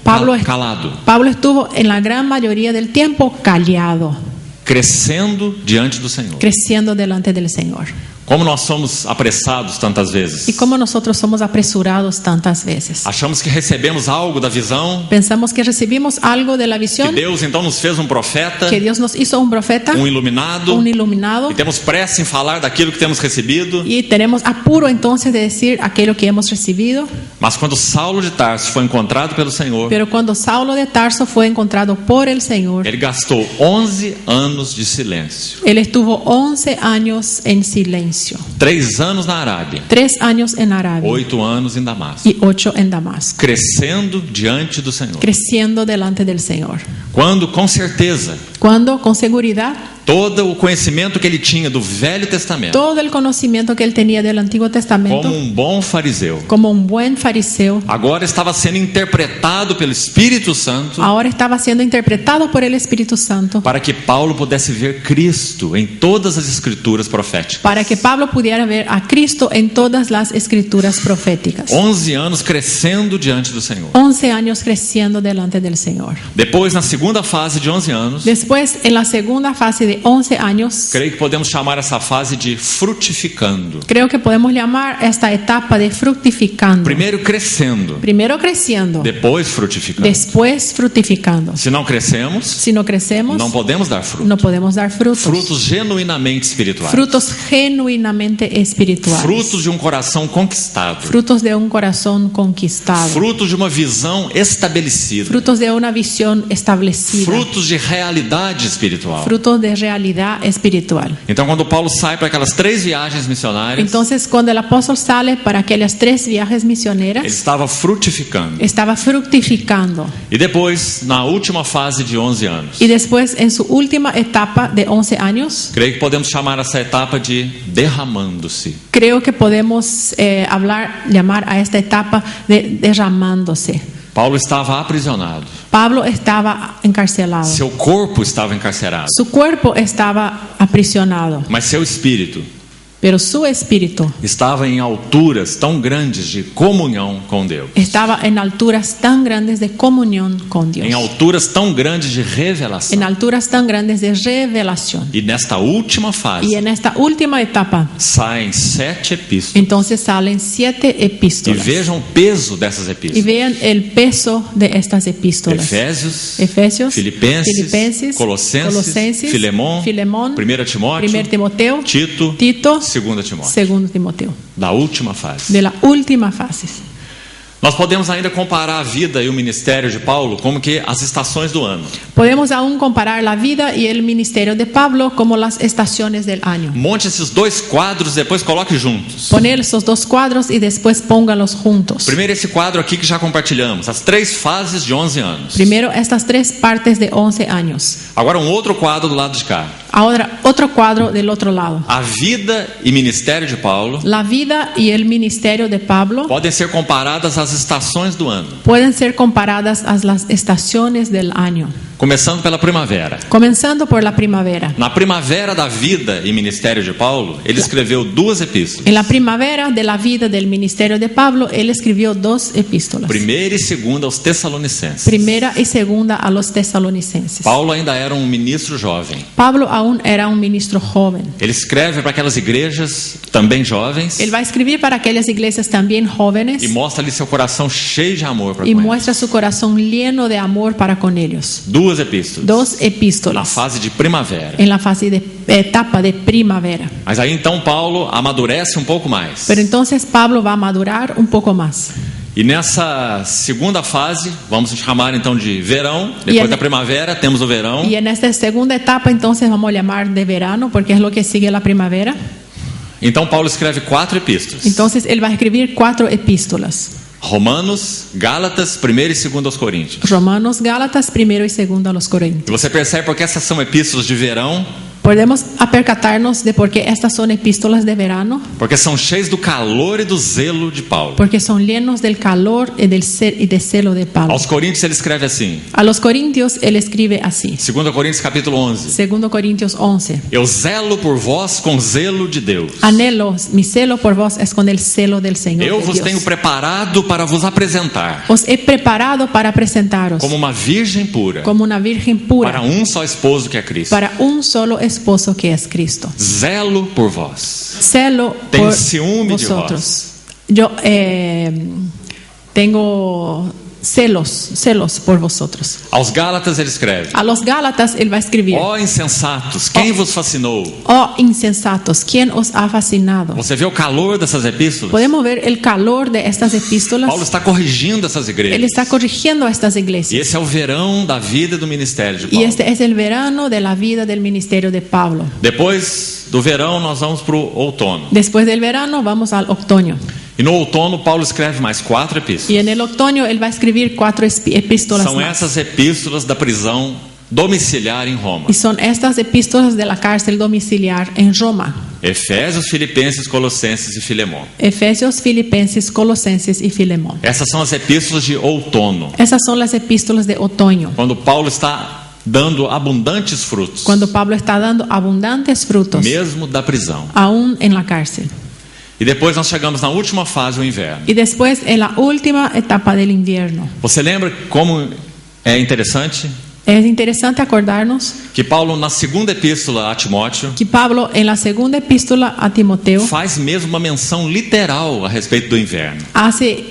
calado, Pablo estuvo en la gran mayoría del tiempo callado, crescendo diante do Senhor. creciendo delante del Señor. Como nós somos apressados tantas vezes. Y como nosotros somos apresurados tantas veces. Achamos que recebemos algo da visão, Pensamos que recibimos algo de la que visión, Deus então nos fez um profeta, que Dios nos hizo un profeta, iluminado, un iluminado, e temos pressa em falar daquilo que temos recebido. y tenemos apuro entonces de decir aquello que hemos recibido. Mas quando Saulo de Tarso foi encontrado pelo Senhor, Pero cuando Saulo de Tarso fue encontrado por el Señor, ele gastou 11 anos de silêncio. él estuvo 11 años en silencio. 3 anos na Arábia, 3 años en Arabia 8 anos em Damasco, y 8 en Damasco, crescendo diante do Senhor. creciendo delante del Señor. Quando, com certeza, Cuando, con seguridad, todo o conhecimento que ele tinha do Velho Testamento, todo el conocimiento que él tenía del Antiguo Testamento, como um bom fariseu, como un buen fariseo, agora estava sendo interpretado pelo Espírito Santo ahora estaba siendo interpretado por el Espíritu Santo para que Paulo pudesse ver Cristo em todas as escrituras proféticas. para que Pablo pudiera ver a Cristo en todas las escrituras proféticas. 11 anos crescendo diante do Senhor. 11 años creciendo delante del Señor. Depois, na segunda fase de 11 anos, Después, en la segunda fase de 11 años, creio que podemos chamar essa fase de frutificando. creo que podemos llamar esta etapa de fructificando. Primeiro crescendo, Primero creciendo, depois frutificando. después fructificando. Se não crescemos, Si no crecemos, não podemos dar fruto. no podemos dar frutos. Frutos genuinamente espirituais. Frutos genuinamente espirituales. Frutos de um coração conquistado. Frutos de un corazón conquistado. Frutos de uma visão estabelecida. Frutos de una visión establecida. Frutos de realidade espiritual. Frutos de realidad espiritual. Então, quando Paulo sai para aquelas 3 viagens missionárias, Entonces, cuando el apóstol sale para aquellas 3 viajes ele misioneras, estava frutificando. estaba fructificando. E depois, na última fase de 11 anos, Y después, en su última etapa de 11 años, creio que podemos chamar essa etapa de derramando-se. creo que podemos llamar a esta etapa de derramándose. Paulo estava aprisionado. Pablo estaba encarcelado. Seu corpo estava encarcerado. Su cuerpo estaba aprisionado, Mas seu espírito pero su espíritu estava em alturas tão grandes de comunhão com Deus. estaba en alturas tan grandes de comunión con Dios, Em alturas tão grandes de en revelação. alturas tan grandes de revelación. E nesta última Y fase, en esta última etapa, saem 7 epístolas. entonces salen 7 E epístolas. vejam o peso dessas Y epístolas. vean el peso de estas epístolas. Efésios, Filipenses, Filipenses, Colossenses, Filemón, 1 Timóteo, 1 Timoteo, Tito, Tito, 2 Timóteo. 2 Timoteo. Da última fase. De la última fase. Nós podemos ainda comparar a vida e o ministério de Paulo como que as estações do ano. Podemos aún comparar la vida y el ministerio de Pablo como las estaciones del año. Monte esses 2 quadros, depois coloque juntos. Poner esos 2 cuadros y después póngalos juntos. Primeiro esse quadro aqui que já compartilhamos, as 3 fases de 11 anos. Primero estas 3 partes de 11 años. Agora um outro quadro do lado de cá. Ahora otro cuadro del otro lado. A vida e ministério de Paulo La vida y el ministerio de Pablo podem ser comparadas às estações do ano. pueden ser comparadas a las estaciones del año. Começando pela primavera. Comenzando por la primavera. Na primavera da vida e ministério de Paulo, ele escreveu 2 epístolas. En la primavera de la vida del ministerio de Pablo, él escribió 2 epístolas. Primeira e segunda aos Tessalonicenses. Primera y segunda a los tesalonicenses. Paulo ainda era um ministro jovem. Pablo aún era un ministro joven. Ele escreve para aquelas igrejas também jovens Él va a escribir para aquellas iglesias también jóvenes e mostra ali seu coração cheio de amor para y com eles. muestra su corazón lleno de amor para con ellos. 2 duas epístolas. Dos Na epístolas fase de primavera. en la fase de etapa de primavera. Mas aí então Paulo amadurece um pouco mais. Pero entonces Pablo va a madurar un poco más. E nessa segunda fase, vamos chamar então de verão. Depois da primavera temos o verão. Y en esta segunda etapa entonces vamos a llamar de verano porque es lo que sigue la primavera. Então Paulo escreve 4 epístolas. Entonces él va a escribir 4 epístolas. Romanos, Gálatas, 1ª e 2ª Coríntios. Romanos, Gálatas, 1º y 2º a los Corintios. E você percebe porque essas são epístolas de verão? Podemos percatarnos de por qué estas son epístolas de verano, Porque são cheias do calor e do zelo de Paulo. porque son llenos del calor y del celo de Pablo. Aos Coríntios ele escreve assim, A los Corintios él escribe así. 2 Coríntios capítulo 11. 2 Corintios 11. Eu zelo por vós com zelo de Deus. Anhelo, mi celo por vos es con el celo del Señor. Eu de vos Dios. tenho preparado para vos apresentar Os he preparado para presentaros como uma virgem pura como una virgen pura para um só esposo que é Cristo. para un solo esposo que es Cristo. Zelo por vós. Celo Tenho por ciúme de vosotros. Yo tengo celos por vosotros. Aos Gálatas ele escreve: A los Gálatas él va a escribir: Ó insensatos, quem vos fascinou? Oh insensatos, ¿quién os ha fascinado? Você vê o calor dessas epístolas? Podemos ver el calor de estas epístolas. Paulo está corrigindo essas Él igrejas. está corrigiendo a estas E iglesias. esse é o verão da vida e do ministério de Y Paulo. este es el verano de la vida del ministerio de Pablo. Depois do verão nós vamos para o outono. Después del verano vamos al otoño. E no outono Paulo escreve mais 4 epístolas. Y en el otoño él va a escribir 4 epístolas São más. essas epístolas da prisão domiciliar em Roma. Y son estas epístolas de la cárcel domiciliar en Roma. Efésios, Filipenses, Colossenses e Filemão. Efesios, Filipenses, Colosenses y Filemón. Essas são as epístolas de outono, Esas son las epístolas de otoño, quando Paulo está dando abundantes frutos, cuando Pablo está dando abundantes frutos, mesmo da prisão. aún en la cárcel. E depois nós chegamos na última fase, o inverno. Y después en la última etapa del invierno. Você lembra como é interessante Es interesante acordarnos que Paulo, na segunda epístola a Timóteo, que Pablo en la segunda epístola a Timoteo faz mesmo uma menção literal a respeito do inverno. hace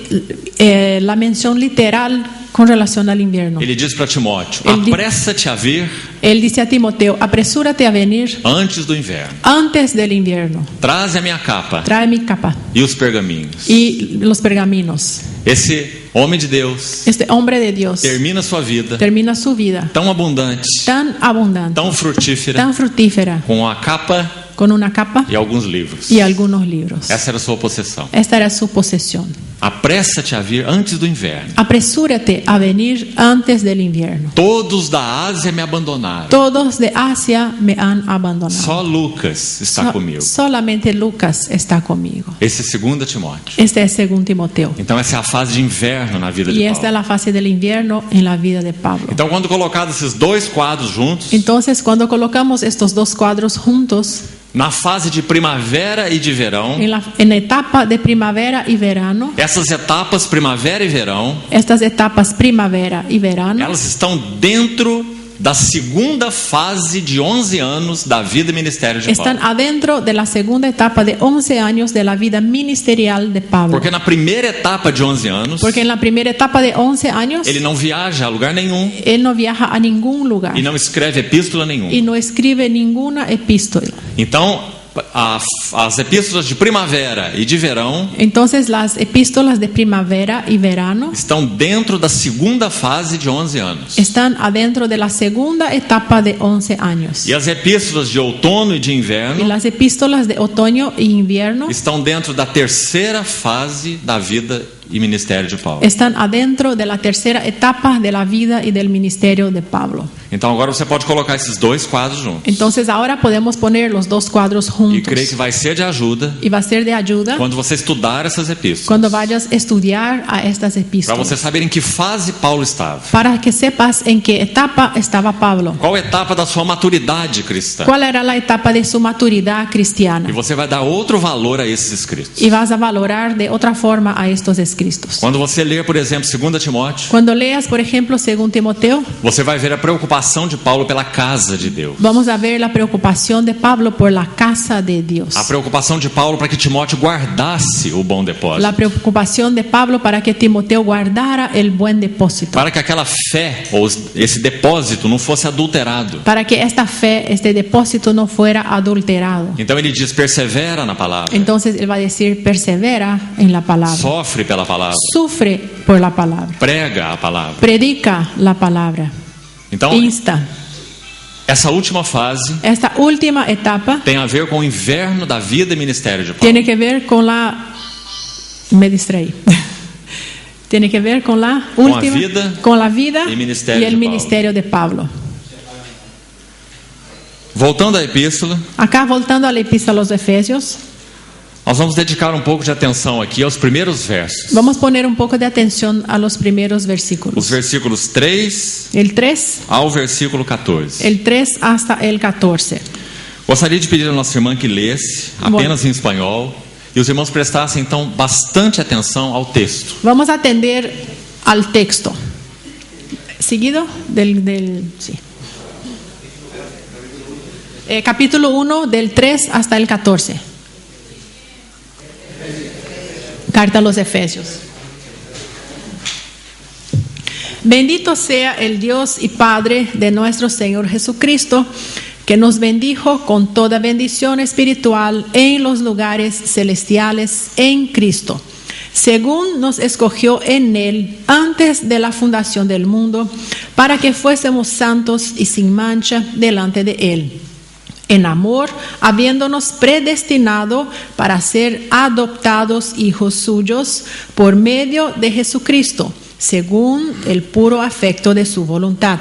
la mención literal con relación al invierno. Ele diz para Timóteo: Ele diz- apressa-te a vir Él dice a Timoteo: apresúrate a venir antes do inverno. antes del invierno. Traze a minha capa Trae mi capa e os pergaminhos. y los pergaminos. Esse homem de Deus Este hombre de Dios termina sua vida termina su vida tão abundante, tan abundante, tão frutífera, tan fructífera, com a capa con una capa e alguns livros. y algunos libros. Essa era a sua possessão. Esta era su posesión. Apressa-te a vir antes do inverno. Apresúrate a venir antes del invierno. Todos da Ásia me abandonaram. Todos de Asia me han abandonado. Só Lucas está comigo. Solamente Lucas está conmigo. Esse é 2 Timóteo. Este es según Timoteo. Então essa é a fase de inverno na vida Y de esta es Paulo. la fase del invierno en la vida de Pablo. Então quando colocados esses dois quadros juntos, Entonces, cuando colocamos estos dos cuadros juntos, na fase de primavera e de verão, en la etapa de primavera y verano, essas etapas primavera e verão, estas etapas primavera y verano, elas estão dentro da segunda fase de 11 anos da vida e ministério de están Paulo. adentro de la segunda etapa de 11 años de la vida ministerial de Pablo. Porque na primeira etapa de 11 anos, Porque en la primera etapa de 11 años, ele não viaja a lugar nenhum él no viaja a ningún lugar e não escreve epístola nenhuma. y no escribe ninguna epístola. Então, as epístolas de primavera e de verão Entonces, las epístolas de primavera y verano estão dentro da segunda fase de 11 anos. están adentro de la segunda etapa de 11 años. E as epístolas de outono e de Y inverno las epístolas de otoño y invierno estão dentro da terceira fase da vida e ministério de Paulo. están adentro de la tercera etapa de la vida y del ministerio de Pablo. Então agora você pode colocar esses dois quadros juntos. Entonces ahora podemos poner los dos cuadros E juntos. creio que vai ser de ajuda Y va a ser de ayuda quando você estudar essas epístolas. cuando vayas a estudiar a estas Para epístolas. você saber em que fase Paulo estava. Para que sepas en qué etapa estaba Pablo. Qual etapa da sua maturidade cristã. ¿Cuál era la etapa de su maturidad E cristiana? você vai dar outro valor a esses escritos. Y vas a valorar de otra forma a estos escritos. Cristos. Quando você ler, por exemplo, 2 Timóteo, Cuando leas, por ejemplo, según Timoteo, você vai ver a preocupação de Paulo pela casa de Deus. vamos a ver la preocupación de Pablo por la casa de Dios. A preocupação de Paulo para que Timóteo guardasse o bom depósito. La preocupación de Pablo para que Timoteo guardara el buen depósito. Para que aquela fé ou esse depósito não fosse adulterado. Para que esta fe, este depósito no fuera adulterado. Então ele diz: persevera na palavra. Entonces él va a decir, persevera en la palabra. Sofre pela palavra. Sufre por la palabra. Prega a palavra. Predica la palabra. Então, Insta. essa última fase Esta última etapa tem a ver com o inverno da vida e ministério de Paulo. tiene que ver con la... Me distraí. Tiene que ver con la última... con la vida y ministerio y el de Pablo. ministerio de Pablo. Voltando à epístola, Acá, voltando a la epístola a los Efesios, nós vamos dedicar um pouco de atenção aqui aos primeiros versos. vamos poner un poco de atención a los primeros Os versículos. versículos 3 El 3, ao versículo 14. el 3 hasta el 14. Gostaria de pedir à nossa irmã que lesse apenas em espanhol e os irmãos prestassem então bastante atenção ao texto. Vamos a atender al texto. Seguido sí. Capítulo 1 del 3 hasta el 14. Carta a los Efesios. Bendito sea el Dios y Padre de nuestro Señor Jesucristo, que nos bendijo con toda bendición espiritual en los lugares celestiales en Cristo, según nos escogió en Él antes de la fundación del mundo, para que fuésemos santos y sin mancha delante de Él. En amor, habiéndonos predestinado para ser adoptados hijos suyos por medio de Jesucristo, según el puro afecto de su voluntad,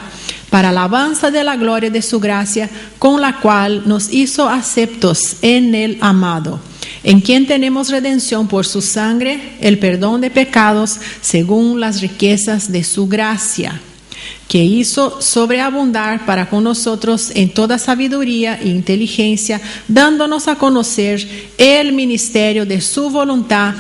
para alabanza de la gloria de su gracia, con la cual nos hizo aceptos en el amado, en quien tenemos redención por su sangre, el perdón de pecados, según las riquezas de su gracia, que hizo sobreabundar para con nosotros en toda sabiduría e inteligencia, dándonos a conocer el misterio de su voluntad,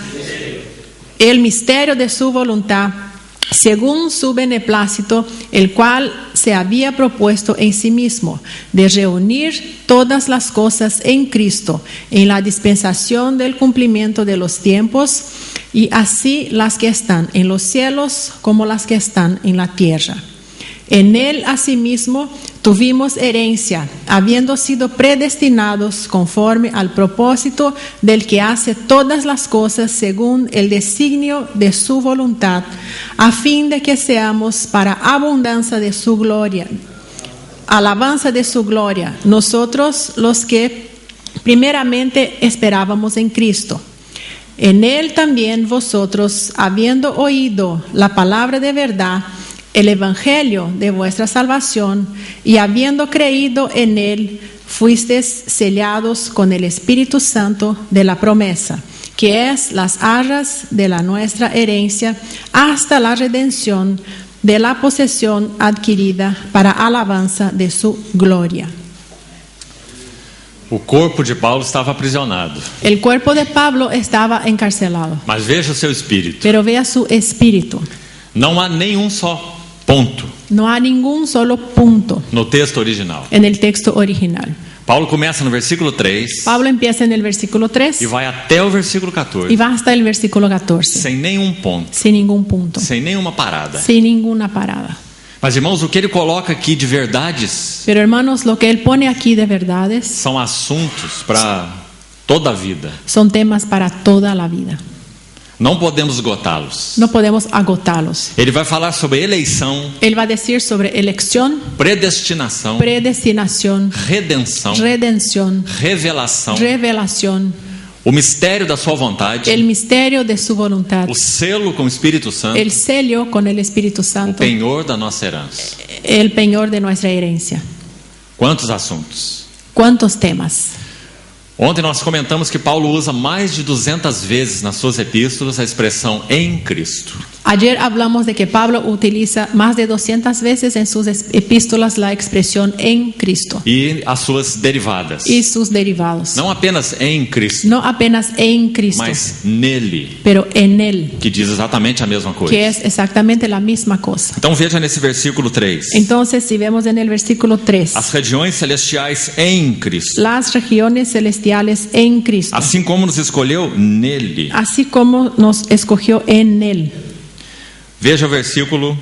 según su beneplácito, el cual se había propuesto en sí mismo, de reunir todas las cosas en Cristo, en la dispensación del cumplimiento de los tiempos, y así las que están en los cielos como las que están en la tierra. En Él asimismo tuvimos herencia, habiendo sido predestinados conforme al propósito del que hace todas las cosas según el designio de su voluntad, a fin de que seamos para abundancia de su gloria, alabanza de su gloria, nosotros los que primeramente esperábamos en Cristo. En Él también vosotros, habiendo oído la palabra de verdad, el evangelio de vuestra salvación, y habiendo creído en Él, fuisteis sellados con el Espíritu Santo de la promesa, que es las arras de la nuestra herencia, hasta la redención de la posesión adquirida para alabanza de su gloria. O corpo de Paulo estava aprisionado. El cuerpo de Pablo estaba encarcelado, Mas veja o seu espírito. pero vea su espíritu. Não há nenhum só ponto No hay ningún solo punto no texto original. en el texto original. Paulo começa no versículo 3 Pablo empieza en el versículo 3 e vai até o versículo 14, y va hasta el versículo 14, sem nenhum ponto, sin ningún punto, sem nenhuma parada. sin ninguna parada. Mas, irmãos, o que ele coloca aqui de verdades Pero hermanos, lo que él pone aquí de verdades são assuntos para toda a vida. son temas para toda la vida. Não podemos esgotá-los. No podemos agotarlos. Ele vai falar sobre eleição, Él va a decir sobre elección, predestinação, predestinación, redenção, redención, revelação, revelación, o mistério da sua vontade, el misterio de su voluntad, o selo com o Espírito Santo, el sello con el Espíritu o Santo, penhor da nossa herança. el penhor de nuestra herencia. Quantos assuntos? ¿Cuántos temas? Ontem nós comentamos que Paulo usa mais de 200 vezes nas suas epístolas a expressão em Cristo. Ayer hablamos de que Pablo utiliza más de 200 veces en sus epístolas la expresión en Cristo e as suas derivadas. y sus derivados. Não apenas em Cristo, No apenas en Cristo, mas nele, pero en Él, que diz exatamente a mesma coisa. que es exactamente la misma cosa. Então veja nesse versículo 3. Entonces, si vemos en el versículo 3, As regiões celestiais em Cristo. las regiones celestiales en Cristo, Assim como nos escolheu nele. así como nos escogió en Él. Veja o versículo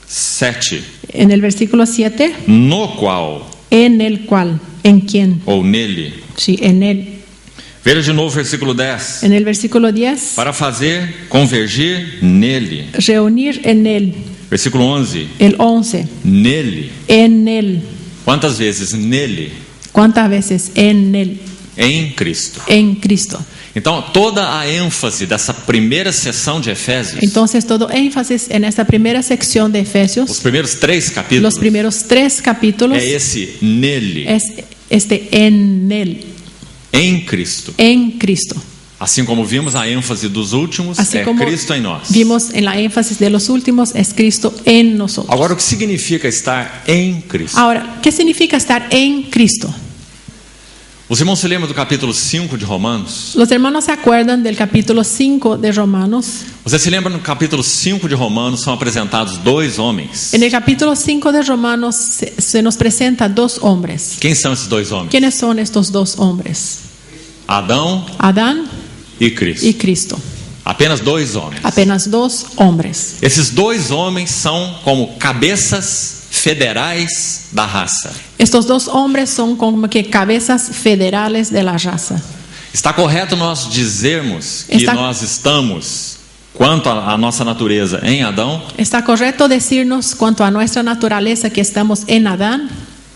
7. En el versículo 7, No qual, en el cual, en quién, ou nele. sí, en Él. Veja de novo o versículo 10. En el versículo 10, Para fazer convergir nele. reunir en Él. Versículo 11. El 11, Nele. en Él. Quantas vezes? Nele. ¿Cuántas veces? En Él, Em Cristo. en Cristo. Então, toda a ênfase dessa primeira sessão de Efésios, Entonces, todo énfasis en esta primera sección de os Efesios, primeiros 3 capítulos, los primeros 3 capítulos, é esse nele, es este en Él, em Cristo. en Cristo. Assim como vimos a ênfase dos últimos, Así é como Cristo em nós. vimos en la énfasis de los últimos, es Cristo en nosotros. Agora, o que significa estar em Cristo? Ahora, ¿qué significa estar en Cristo? Os irmãos se lembram do capítulo 5 de Romanos? Los hermanos se acuerdan del capítulo 5 de Romanos. Você se lembra no capítulo 5 de Romanos são apresentados 2 homens? En el capítulo 5 de Romanos se nos presenta 2 hombres. Quem são esses 2 homens? ¿Quiénes son estos 2 hombres? Adão Adán e Cristo. y Cristo. Apenas 2 homens. Apenas 2 hombres. Esses 2 homens são como cabeças federais da raça. Estos 2 hombres son como que cabezas federales de la raza. Está correto nós dizermos que Está- nós estamos, quanto à nossa natureza, em Adão? ¿Está correcto decirnos cuanto a nuestra naturaleza que estamos en Adán?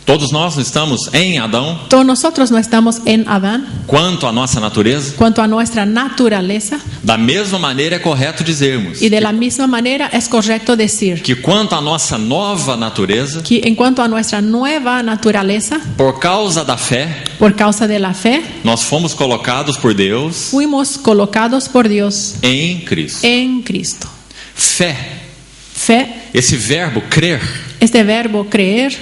Todos nós não estamos em Adão? Todos nosotros no estamos en Adán. Quanto à nossa natureza? Cuanto a nuestra naturaleza, Da mesma maneira é correto dizermos y de la misma manera es correcto decir que quanto à nossa nova natureza, que en cuanto a nuestra nueva naturaleza, por causa da fé, por causa de la fe, nós fomos colocados por Deus fuimos colocados por Dios em Cristo. en Cristo. Fé, Fe, esse verbo crer, este verbo creer,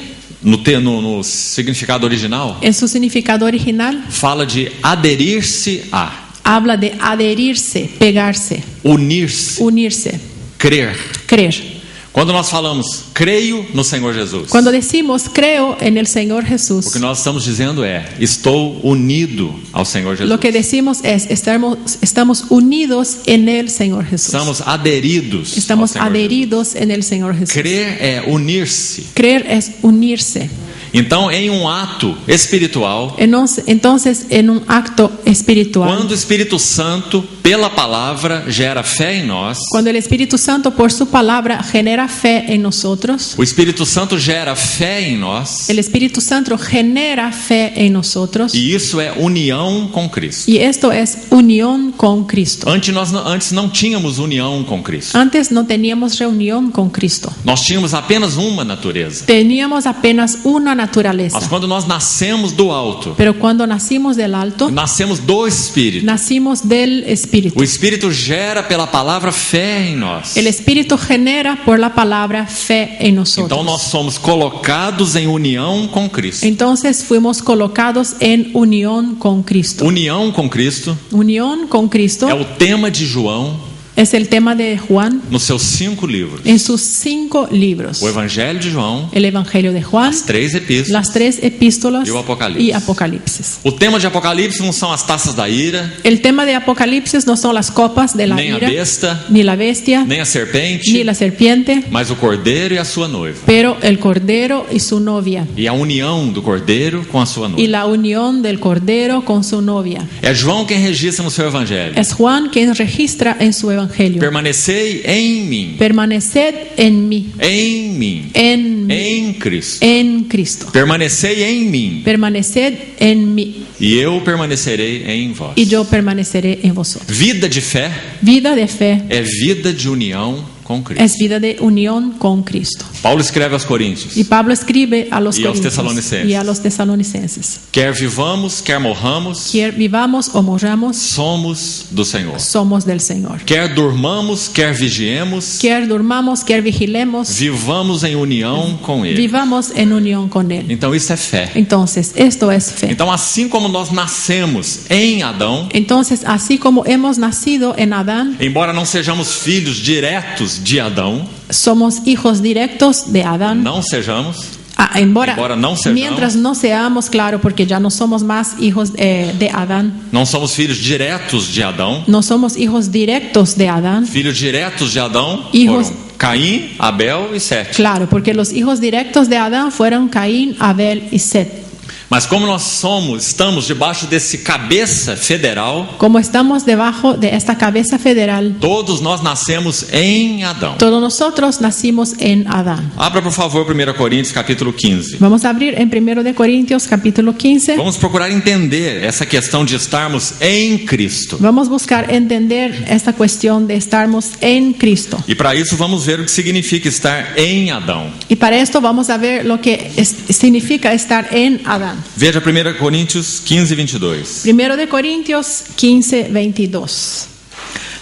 no significado original, en su significado original, fala de aderir-se a, habla de adherirse, pegarse, unir-se, unirse, crer. creer. Quando nós falamos creio no Senhor Jesus, Cuando decimos creo en el Señor o Jesús, que nós estamos dizendo é estou unido ao Senhor Jesus. lo que decimos es estamos unidos en el Señor Jesús. Estamos aderidos Estamos ao Senhor Jesus. adheridos en el Señor Jesús. Crer é unir-se. Creer es unirse. Então, em um ato espiritual, Entonces, en un acto espiritual, quando o Espírito Santo, pela palavra, gera fé em nós, cuando el Espíritu Santo por su palabra genera fe en nosotros, o Espírito Santo gera fé em nós, el Espíritu Santo genera fe en nosotros, e isso é união com Cristo. y esto es unión con Cristo. Antes não tínhamos união com Cristo. Antes no teníamos reunión con Cristo. Nós tínhamos apenas uma natureza. Teníamos apenas una naturaleza. Mas quando nós nascemos do alto, Pero cuando nacimos del alto, nascemos do Espírito. nacimos del Espíritu. O Espírito gera pela palavra fé em nós. El Espíritu genera por la palabra fe en nosotros. Então nós somos colocados em união com Cristo. Entonces fuimos colocados en unión con Cristo. União com Cristo Unión con Cristo é o tema de João es el tema de Juan nos seus 5 livros. en sus 5 libros. O Evangelho de João, El Evangelio de Juan, as 3 epístolas las 3 epístolas e o Apocalipse. y Apocalipsis. O tema de Apocalipse não são as taças da ira, El tema de Apocalipsis no son las copas de la nem a ira, besta, ni la bestia, nem a serpente, ni la serpiente, mas o cordeiro e a sua noiva. pero el cordero y su novia. E a união do cordeiro com a sua Y noiva. la unión del cordero con su novia. É João quem registra no seu Evangelho. Es Juan quien registra en su Evangelio. Permanecei em mim, Permaneced en mí, em mim, en mí, em Cristo. en Cristo. Permanecei em mim, Permaneced en mí e eu permanecerei em vós. y yo permaneceré en vosotros. Vida de fé Vida de fe é vida de união com Cristo. es vida de unión con Cristo. Paulo escreve aos Coríntios: Y Pablo escribe a los Y a los Corintios tesalonicenses. y a los tesalonicenses: quer vivamos, quer morramos, quer vivamos o morramos, somos do Senhor. somos del Señor. Quer durmamos, quer vigiemos, Quer durmamos, quer vigilemos, vivamos em união com Ele. vivamos en unión con Él. Então isso é fé. Entonces, esto es fe. Então, assim como nós nascemos em Adão, Entonces, así como hemos nacido en Adán, embora não sejamos filhos diretos de Adão, somos hijos directos de Adán. não sejamos, Embora no sejamos, mientras no seamos, claro, porque ya no somos más hijos de Adán, não somos filhos diretos de Adão. no somos hijos directos de Adán, Filhos diretos de Adão Hijos- foram Caim, Abel e Sete. claro, porque los hijos directos de Adán fueron Caín, Abel y Set. Mas como nós estamos debaixo desse cabeça federal, Como estamos debajo de esta cabeza federal, todos nós nascemos em Adão. todos nosotros nacimos en Adán. Abra, por favor, 1 Coríntios capítulo 15. Vamos a abrir en 1 de Corintios capítulo 15. Vamos procurar entender essa questão de estarmos em Cristo. Vamos a buscar entender esta cuestión de estarmos en Cristo. E para isso vamos ver o que significa estar em Adão. Y para esto vamos a ver lo que significa estar en Adán. Veja 1 Coríntios 15, 22. 1 de Corintios 15, 22.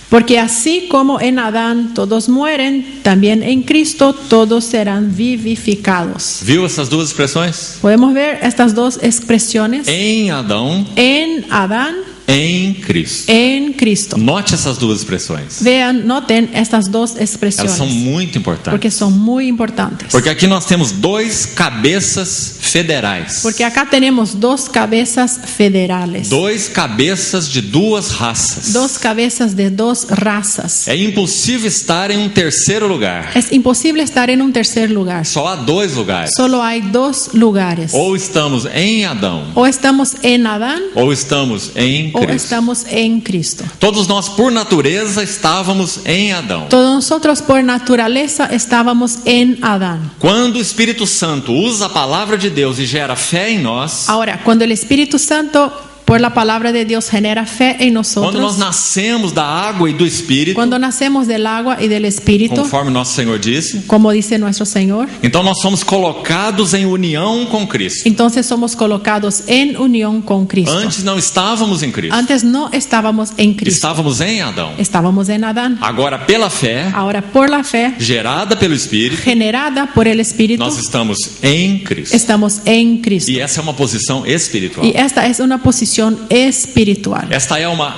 Porque así como en Adán todos mueren, también en Cristo todos serán vivificados. Viu essas duas expressões? Podemos ver estas dos expresiones. Em Adão, En Adán, em Cristo. en Cristo. Note essas duas expressões. Vean, noten estas dos Elas expresiones. são muito importantes. Porque son muy importantes. Porque aqui nós temos dois cabeças federais. Porque acá tenemos dos cabezas federales. Dois cabeças de duas raças. Dos cabezas de dos razas. É impossível estar em um terceiro lugar. Es imposible estar en un tercer lugar. Só há dois lugares. Solo hay dos lugares. Ou estamos em Adão, O estamos en Adán ou estamos em o Cristo. estamos en Cristo. Todos nós, por natureza, estávamos em Adão. Todos nosotros por naturaleza estábamos en Adán. Quando o Espírito Santo usa a palavra de Deus e gera fé em nós, Ahora, cuando el Espíritu Santo por la palabra de Dios genera fe en quando nós nosotros, nascemos da água e do Espírito, cuando nacemos del agua y del Espíritu, conforme nosso Senhor disse, como dice nuestro Señor, então nós somos colocados em união com Cristo. entonces somos colocados en unión con Cristo. Antes não estávamos em Cristo, Antes no estábamos en Cristo, estávamos em Adão. estábamos en Adán. Agora, pela fé, Ahora, por la fe gerada pelo Espírito, generada por el Espíritu, nós estamos em Cristo. estamos en Cristo. E essa é uma posição espiritual. Y esta es una posición espiritual. Esta é uma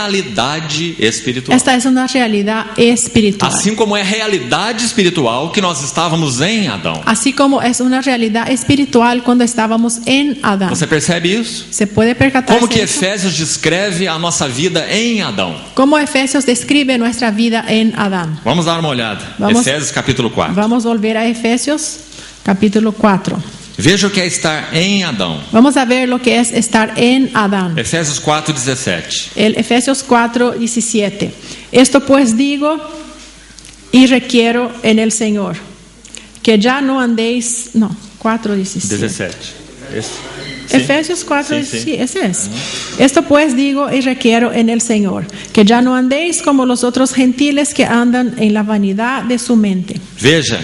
realidade espiritual. Esta es una realidad espiritual. Assim como é realidade espiritual que nós estávamos em Adão. Así como es una realidad espiritual cuando estábamos en Adán. Você percebe isso? ¿Se puede percatar Como que de eso? Efésios descreve a nossa vida em Adão? Como Efesios describe nuestra vida en Adán. Vamos dar uma olhada. Vamos- Efésios capítulo 4. Vamos a volver a Efesios capítulo 4. Veja o que é estar em Adão. Vamos a ver lo que es estar en Adán. Efésios 4:17. El Efesios 4, 17. Esto pues digo y requiero en el Señor, que ya no andéis, no, 4, 17. 17. Esse? Efesios 4, Sí, sí. sí, ese es. Esto pues digo y requiero en el Señor, que ya no andéis como los otros gentiles que andan en la vanidad de su mente. Veja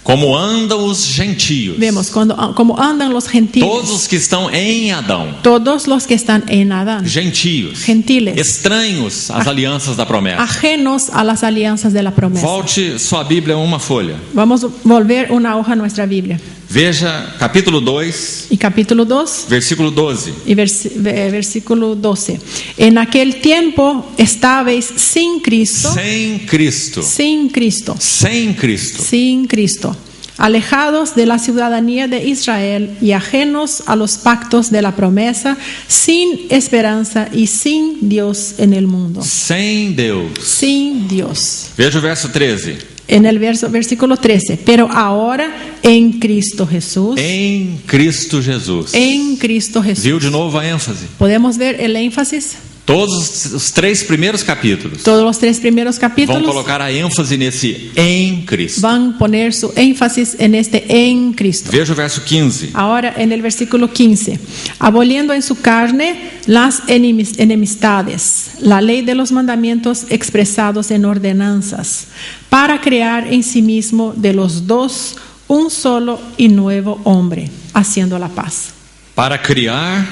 como andam os gentios. Vemos como andan los gentiles, Todos os que estão em Adão. todos los que están en Adán, Gentios. Gentiles. Estranhos às alianças da promessa. ajenos a las alianzas de la promesa. Volte sua Bíblia uma folha. Vamos a volver una hoja a nuestra Biblia. Veja capítulo 2, Y capítulo 2 versículo 12. y versículo 12. En aquel tiempo estabais sin Cristo, Sem Cristo. sin Cristo, Sem Cristo. sin Cristo, alejados de la ciudadanía de Israel y ajenos a los pactos de la promesa, sin esperanza y sin Dios en el mundo. Sem Deus. Sin Dios. Veja o verso 13. En el versículo 13. Pero ahora en Cristo Jesús. Em Cristo Jesus. En Cristo Jesús. Viu de novo a ênfase? ¿Podemos ver el énfasis? Todos os 3 primeiros capítulos Todos los 3 primeros vão capítulos colocar a ênfase nesse em Cristo. van a poner su énfasis en este en Cristo. Veja o verso 15. Ahora en el versículo 15, aboliendo en su carne las enemistades, la ley de los mandamientos expresados en ordenanzas, para crear en sí mismo de los dos un solo y nuevo hombre, haciendo la paz. Para criar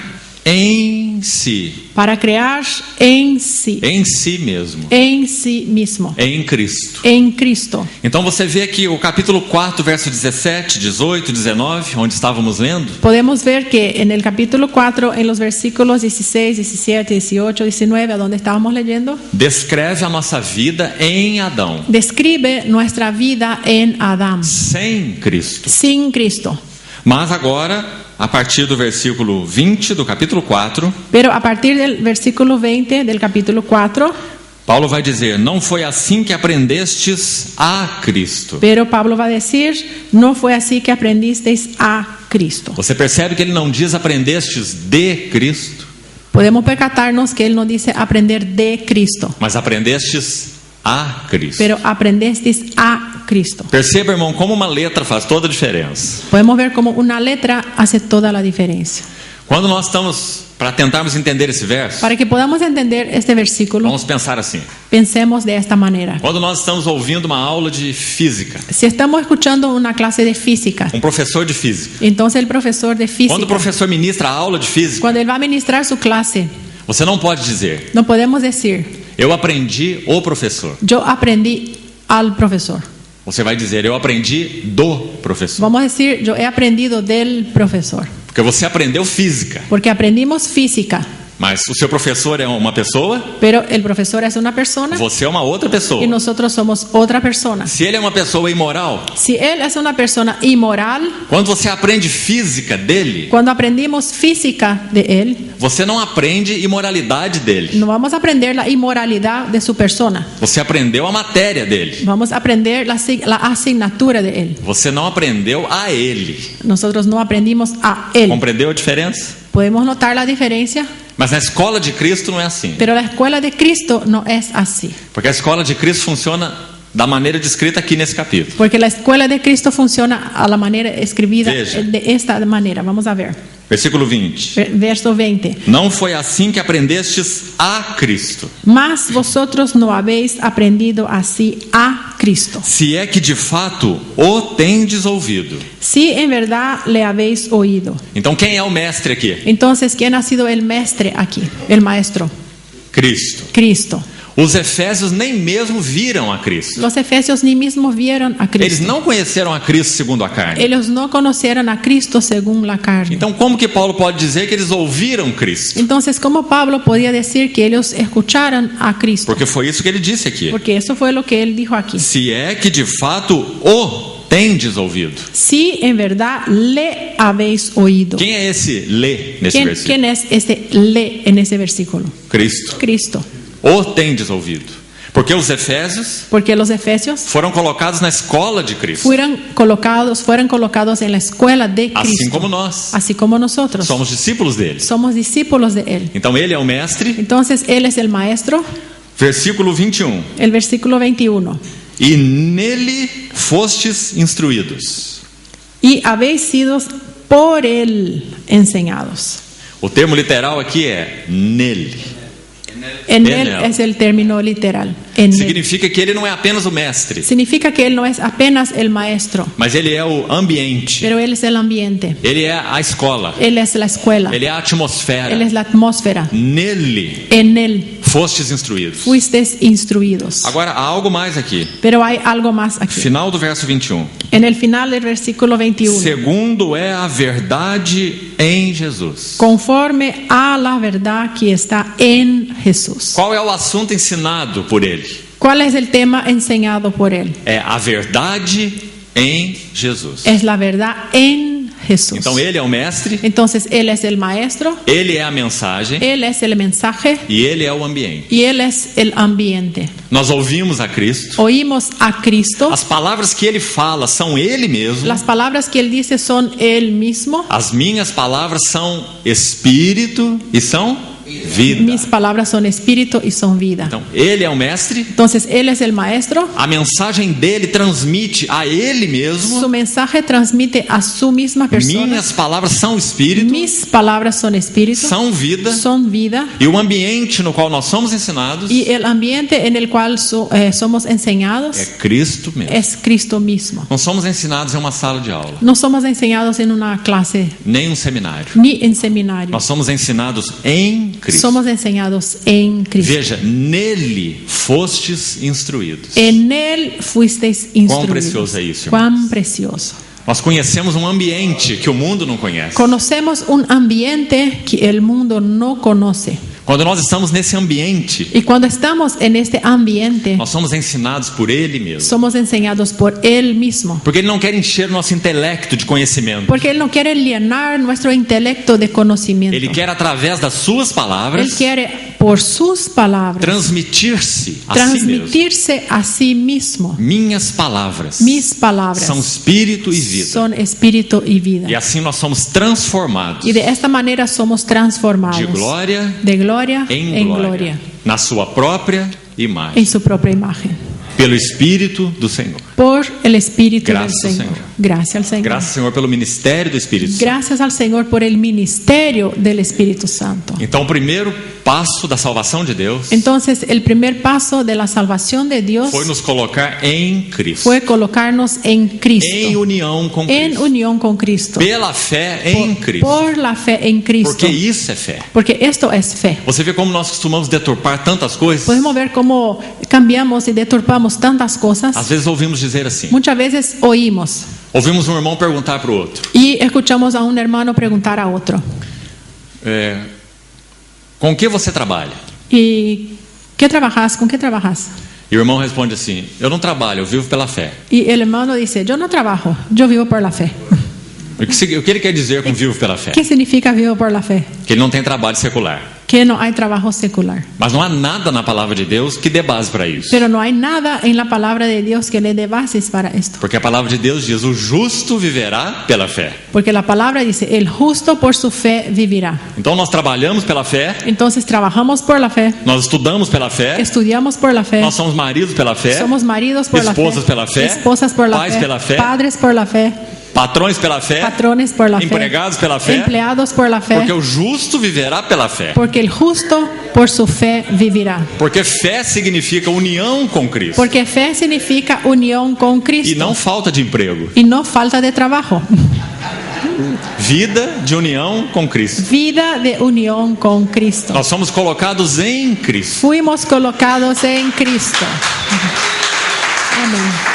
em si, Para crear en sí mesmo, em Cristo. en Cristo. Então você vê aqui o capítulo 4, verso 17, 18, 19, onde estávamos lendo, Podemos ver que en el capítulo 4, en los versículos 16, 17, 18, 19, a donde estábamos leyendo, descreve a nossa vida em Adão, describe nuestra vida en Adán, sem Cristo. sin Cristo. Mas agora, a partir do versículo 20 do capítulo 4, Pero a partir del versículo 20 del capítulo 4, Paulo vai dizer: não foi assim que aprendestes a Cristo. pero Pablo va a decir, no fue así que aprendisteis a Cristo. Você percebe que ele não diz aprendestes de Cristo, Podemos percatarnos que él no dice aprender de Cristo, mas aprendestes a Cristo. pero aprendestes a Cristo. Perceba, irmão, como uma letra faz toda a diferença. Podemos ver como una letra hace toda la diferencia. Quando nós estamos, para tentarmos entender esse verso, Para que podamos entender este versículo, vamos pensar assim. pensemos de esta manera. Quando nós estamos ouvindo uma aula de física, Si estamos escuchando una clase de física, professor de física, entonces el profesor de quando o física, professor ministra a aula de física, cuando él va a ministrar su clase, você não pode dizer: no podemos decir, eu aprendi o professor. yo aprendí al profesor. Você vai dizer: eu aprendi do professor. Vamos a decir, yo he aprendido del profesor. Porque você aprendeu física, Porque aprendimos física, mas o seu professor é uma pessoa, pero el profesor es una persona você é uma outra pessoa. y nosotros somos otra persona. Se ele é uma pessoa imoral, Si él es una persona inmoral, quando você aprende física dele, cuando aprendimos física de él, você não aprende imoralidade dele. no vamos a aprender la inmoralidad de su persona. Você aprendeu a matéria dele. Vamos a aprender la asignatura de él. Você não aprendeu a ele. Nosotros no aprendimos a él. Compreendeu a diferença? Podemos notar la diferencia, Mas na escola de Cristo não é assim. pero la escuela de Cristo no es así. Porque a escola de Cristo funciona da maneira descrita aqui nesse capítulo. Porque la escuela de Cristo funciona a la manera escribida Veja. de esta manera. Vamos a ver. Versículo 20. Verso 20. Não foi assim que aprendestes a Cristo. Mas vosotros no habéis aprendido así a Cristo. Se é que de fato o tendes ouvido. Si en verdad le habéis oído. Então quem é o mestre aqui? Entonces, ¿quién ha sido el maestre aquí? El maestro. Cristo. Cristo. Os efésios nem mesmo viram a Cristo. Los efesios ni mismo vieron a Eles Cristo. não conheceram a Cristo segundo a carne. Ellos no conocieron a Cristo según la carne. Então como que Paulo pode dizer que eles ouviram Cristo? Entonces, ¿cómo Pablo podía decir que ellos escucharon a Cristo? Porque foi isso que ele disse aqui. Porque eso fue lo que él dijo aquí. Se é que de fato o tendes ouvido. Si en verdad le habéis oído. Quem é esse lê nesse versículo? ¿Quién es este le en ese versículo? Cristo. Cristo. O tendes ouvido. Porque os efésios Porque los efesios foram colocados na escola de Cristo. fueron colocados en la escuela de Cristo. Assim como nós. Así como nosotros. Somos discípulos dele. Somos discípulos de él. Então ele é o mestre. Entonces, él es el maestro. Versículo 21. El versículo 21. E nele fostes instruídos. Y habéis sido por él enseñados. O termo literal aqui é nele. En En él él. es el término literal. En él. Significa que ele não é apenas o mestre, Significa que él no es apenas el maestro, mas ele é o ambiente. pero él es el ambiente. Ele é a escola. Él es la escuela. Ele é a atmosfera. Él es la atmósfera. Nele En él fostes instruídos. fuisteis instruidos. Agora há algo mais aqui. Pero hay algo más aquí. Final do verso 21. En el final del versículo 21. Segundo é a verdade em Jesus. Conforme a la verdad que está en Jesús. Qual é o assunto ensinado por ele? ¿Cuál es el tema enseñado por él? É a verdade em Jesus. Es la verdad en Jesús. Então ele é o mestre, Entonces, él es el maestro, ele é a mensagem él es el mensaje e ele é o ambiente. y él es el ambiente. Nós ouvimos a Cristo. Oímos a Cristo. As palavras que ele fala são ele mesmo. Las palabras que él dice son él mismo. As minhas palavras são espírito e são vida. Mis palabras son espíritu y son vida. Então, ele é o mestre. Entonces, Él es el maestro. A mensagem dele transmite a ele mesmo. Su mensaje transmite a su misma persona. Minhas palavras são espírito, Mis palabras son espíritu, são vida. son vida. E o ambiente no qual nós somos ensinados Y el ambiente en el cual somos enseñados é Cristo mesmo. es Cristo mismo. Não somos ensinados em uma sala de aula, No somos enseñados en una clase nem um seminário. ni en seminario. Nós somos ensinados em Cristo. Somos enseñados en Cristo. Veja, nele fostes instruídos. En Él fuisteis Quão precioso instruidos. é isso, irmãos. Cuán precioso. Nós conhecemos um ambiente que o mundo não conhece. Conocemos un ambiente que el mundo no conoce. Quando nós estamos nesse ambiente, Y cuando estamos en este ambiente, nós somos ensinados por Ele mesmo. somos enseñados por Él mismo. Porque Ele não quer encher o nosso intelecto de conhecimento. Porque Él no quiere llenar nuestro intelecto de conocimiento. Ele quer, através das suas Él palavras, quiere, por sus palabras, transmitir-se a si mesmo. transmitirse a sí mismo. Minhas palavras Mis palabras são espírito e vida. son espíritu y vida. E assim nós somos transformados Y de esta manera somos transformados de glória de gloria em en glória, gloria, na sua própria imagem, en su propia imagen. pelo Espírito do Senhor. Por el Espíritu Gracias, del Señor. Señor. Gracias al Señor. Graças, Senhor, pelo ministério do Espírito Santo. Gracias al Señor por el ministerio del Espíritu Santo. Então, o primeiro passo da salvação de Deus Entonces, el primer paso de la salvación de Dios foi nos colocar em Cristo, fue colocarnos en em Cristo, união com en Cristo, unión con Cristo, pela fé em Cristo, por la fe en Cristo, porque isso é fé. porque esto es fe. Você vê como nós costumamos deturpar tantas coisas? Podemos ver cómo cambiamos y deturpamos tantas cosas. Às vezes ouvimos dizer assim, Muchas veces oímos ouvimos um irmão perguntar para o outro, y escuchamos a un hermano preguntar a otro, com que você trabalha? ¿y qué trabajas? ¿Con qué trabajas? E o irmão responde assim, eu não trabalho, eu vivo pela fé. Y el hermano dice, yo no trabajo, yo vivo por la fe. O que ele quer dizer com vivo pela fé? ¿Qué significa vivo por la fe? Que ele não tem trabalho secular. Que no hay trabajo secular. Mas não há nada na palavra de Deus que dê base para isso. Pero no hay nada en la palabra de Dios que le dé bases para esto. Porque a palavra de Deus diz, o justo viverá pela fé. Porque la palabra dice, el justo por su fe vivirá. Então nós trabalhamos pela fé, Entonces trabajamos por la fe, nós estudamos pela fé, estudiamos por la fe, nós somos maridos pela fé, somos maridos por la fe, esposas pela fé, esposas por la pais fe, pela fé, padres por la fe, patrões pela fé, patrones por la fe, empregados pela fé, empleados por la fe, porque o justo viverá pela fé. porque el justo por su fe vivirá. Porque fé significa união com Cristo. Porque fe significa unión con Cristo E não falta de emprego. y no falta de trabajo. Vida de união com Cristo. Vida de unión con Cristo. Nós somos colocados em Cristo. Fuimos colocados en Cristo. Amén.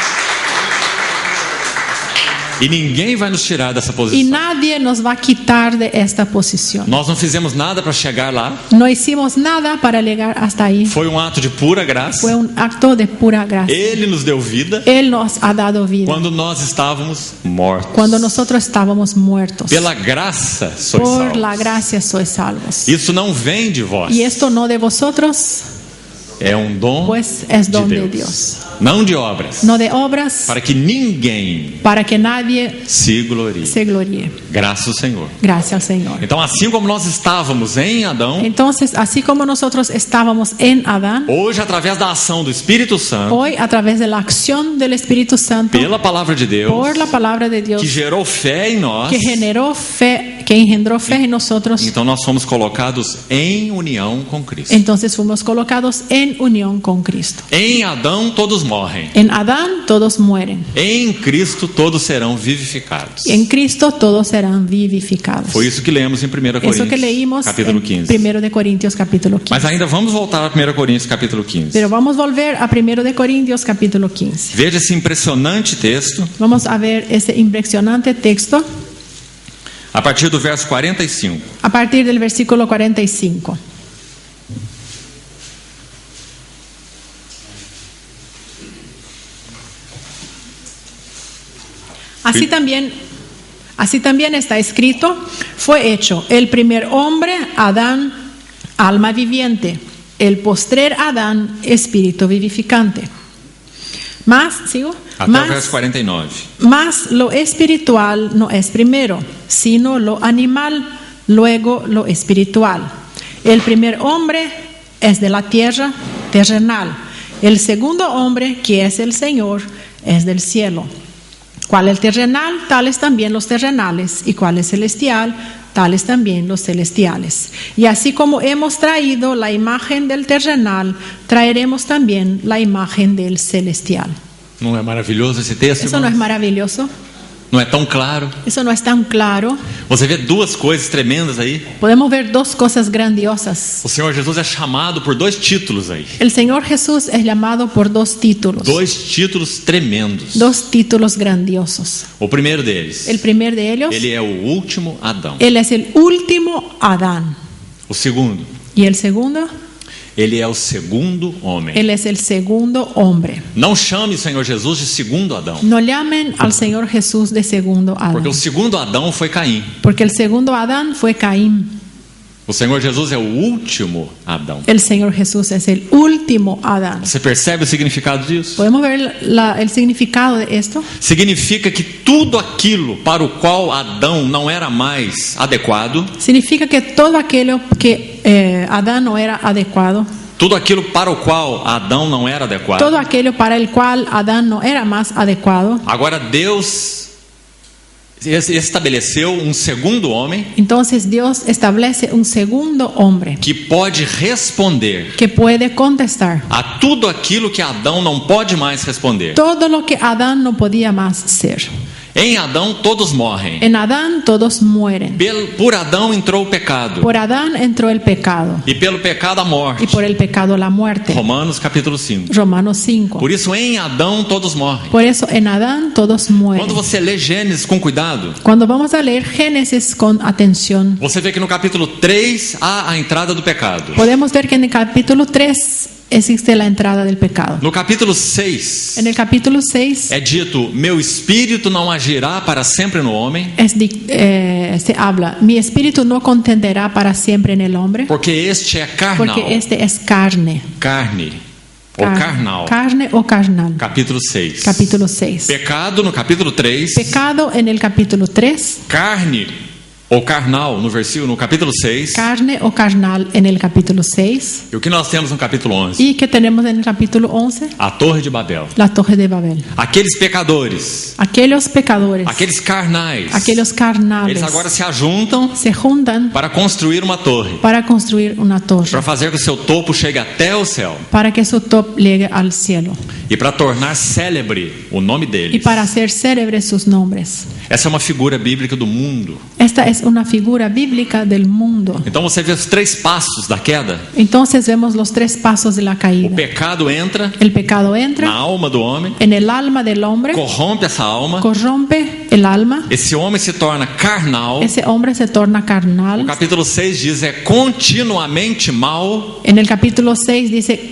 E ninguém vai nos tirar dessa Y posição. nadie nos va a quitar de esta posición. Nós não fizemos nada para chegar lá. No hicimos nada para llegar hasta ahí. Foi um ato de pura graça. Fue un acto de pura gracia. Ele nos deu vida Él nos ha dado vida quando nós estávamos mortos. cuando nosotros estábamos muertos. Pela graça sois Por la salvos. gracia sois salvos. Isso não vem de vós. Y esto no de vosotros, É um dom pues es don de de Deus. Dios. Não de obras. No de obras, Para que ninguém para que nadie se glorie. se gloríe. Graças ao Senhor. Gracias al Señor. Então, assim como nós estávamos em Adão, Entonces, así como nosotros estábamos en Adán, hoje, através da ação do Espírito Santo, hoy a través de la acción del Espíritu Santo, pela palavra de Deus, por la palabra de Dios, que gerou fé em nós, que generó fe, que engendró fe en nosotros, então nós fomos colocados em união com Cristo. entonces fuimos colocados en unión con Cristo. Em Adão todos morrem. En Adán todos mueren. Em Cristo todos serão vivificados. En Cristo todos serán vivificados. Foi isso que lemos em 1 Eso que Coríntios, leímos capítulo en 15. 1 de Corintios capítulo 15. Mas ainda vamos voltar a 1 Coríntios, capítulo 15. Pero vamos a volver a 1 de Corintios capítulo 15. Veja esse impressionante texto, Vamos a ver ese impresionante texto a partir do verso 45. a partir del versículo 45. Así también está escrito, fue hecho el primer hombre, Adán, alma viviente, el postrer Adán, espíritu vivificante. ¿Sigo? Até o verso 49. Mas lo espiritual no es primero, sino lo animal, luego lo espiritual. El primer hombre es de la tierra terrenal. El segundo hombre, que es el Señor, es del cielo. ¿Cuál es terrenal? Tales también los terrenales. ¿Y cuál es celestial? Tales también los celestiales. Y así como hemos traído la imagen del terrenal, traeremos también la imagen del celestial. Não é maravilhoso esse texto? ¿Eso no es maravilloso? Não é tão claro? Eso no es tan claro. Você vê duas coisas tremendas aí. Podemos ver dos cosas grandiosas. O Senhor Jesus é chamado por dois títulos aí. El Señor Jesús es llamado por dos títulos. Dois títulos tremendos. Dos títulos grandiosos. O primeiro deles, El primer de ellos, ele é o último Adão. Él es el último Adán. O segundo, Y el segundo, ele é o segundo homem. Él es el segundo hombre. Não chame o Senhor Jesus de segundo Adão, No llamen al Señor Jesús de segundo Adán. porque o segundo Adão foi Caim. Porque el segundo Adán fue Caín. O Senhor Jesus é o último Adão. El Señor Jesús es el último Adán. Você percebe o significado disso? ¿Podemos ver el significado de esto? Significa que tudo aquilo para o qual Adão não era mais adequado, Significa que todo aquello que Adán no era adecuado, tudo aquilo para o qual Adão não era adequado, todo aquello para el cual Adán no era más adecuado, agora Deus estabeleceu um segundo homem entonces Dios establece un segundo hombre que pode responder que puede contestar a tudo aquilo que Adão não pode mais responder. todo lo que Adán no podía más ser. Em Adão todos morrem. En Adán todos mueren. Por Adão entrou o pecado. Por Adán entró el pecado. E pelo pecado a morte. Y por el pecado la muerte. Romanos capítulo 5. Romanos 5. Por isso em Adão todos morrem. Por eso en Adán todos mueren. Quando você lê Gênesis com cuidado, Cuando vamos a leer Génesis con atención, você vê que no capítulo 3 há a entrada do pecado. podemos ver que en el capítulo 3 existe la entrada del pecado. No capítulo 6 En el capítulo 6 é dito: meu espírito não agirá para sempre no homem, se habla, mi espíritu no contenderá para siempre en el hombre, porque este é carnal. porque este es carne. Carne ou carnal. Carne o carnal. Capítulo 6. Capítulo 6. Pecado no capítulo 3. Pecado en el capítulo 3. Carne ou carnal no capítulo 6. Carne o carnal en el capítulo 6. E o que nós temos no capítulo 11? ¿Y qué tenemos en el capítulo 11? A Torre de Babel. La Torre de Babel. Aqueles pecadores, Aquellos pecadores, aqueles carnais, aquellos carnales, eles agora se ajuntam se juntan para construir uma torre, para construir una torre, para fazer que o seu topo chegue até o céu para que su top llegue al cielo e para tornar célebre o nome y deles. para hacer célebres sus nombres. Essa é uma figura bíblica do mundo. Esta es una figura bíblica del mundo. Então você vê os 3 passos da queda. Entonces vemos los 3 pasos de la O caída. pecado entra El pecado na entra alma do homem, en el alma del hombre, corrompe essa alma. corrompe el alma, Esse homem se torna carnal. ese hombre se torna O carnal. capítulo 6 diz é continuamente mal En el capítulo 6 dice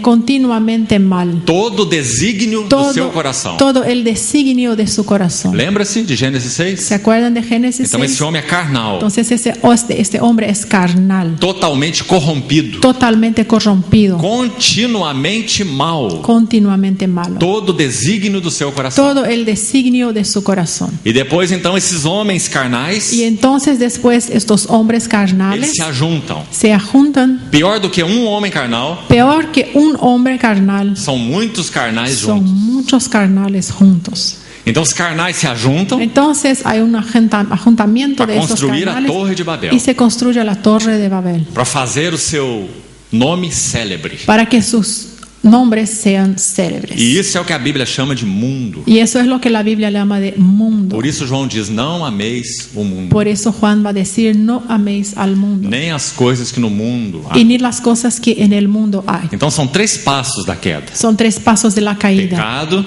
continuamente mal. todo desígnio do seu coração. Todo el designio de su corazón. Lembra-se de Gênesis ¿Se 6? acuerdan de Génesis Então 6? esse homem é carnal, Entonces este hombre es carnal, totalmente corrompido, totalmente corrompido, continuamente mal, continuamente malo. todo desígnio do seu coração. Todo el designio de su corazón. E depois então esses homens carnais, Y entonces después estos hombres eles carnales se ajuntam. se juntan. Pior do que um homem carnal, Peor que un hombre carnal, são muitos carnais son juntos. muchos carnales juntos. Então os carnais se ajuntam Entonces hay un ajuntamiento para de esos construir a carnales Torre de Babel, y se construye la Torre de Babel para fazer o seu nome célebre. para que sus nombres sean célebres. E isso é o que a Bíblia chama de mundo. Y eso es lo que la Biblia llama de mundo. Por isso João diz: não ameis o mundo, Por eso Juan va a decir, no améis al mundo, nem as coisas que no mundo há. y ni las cosas que en el mundo hay. Então são 3 passos da queda: Son 3 pasos de la caída.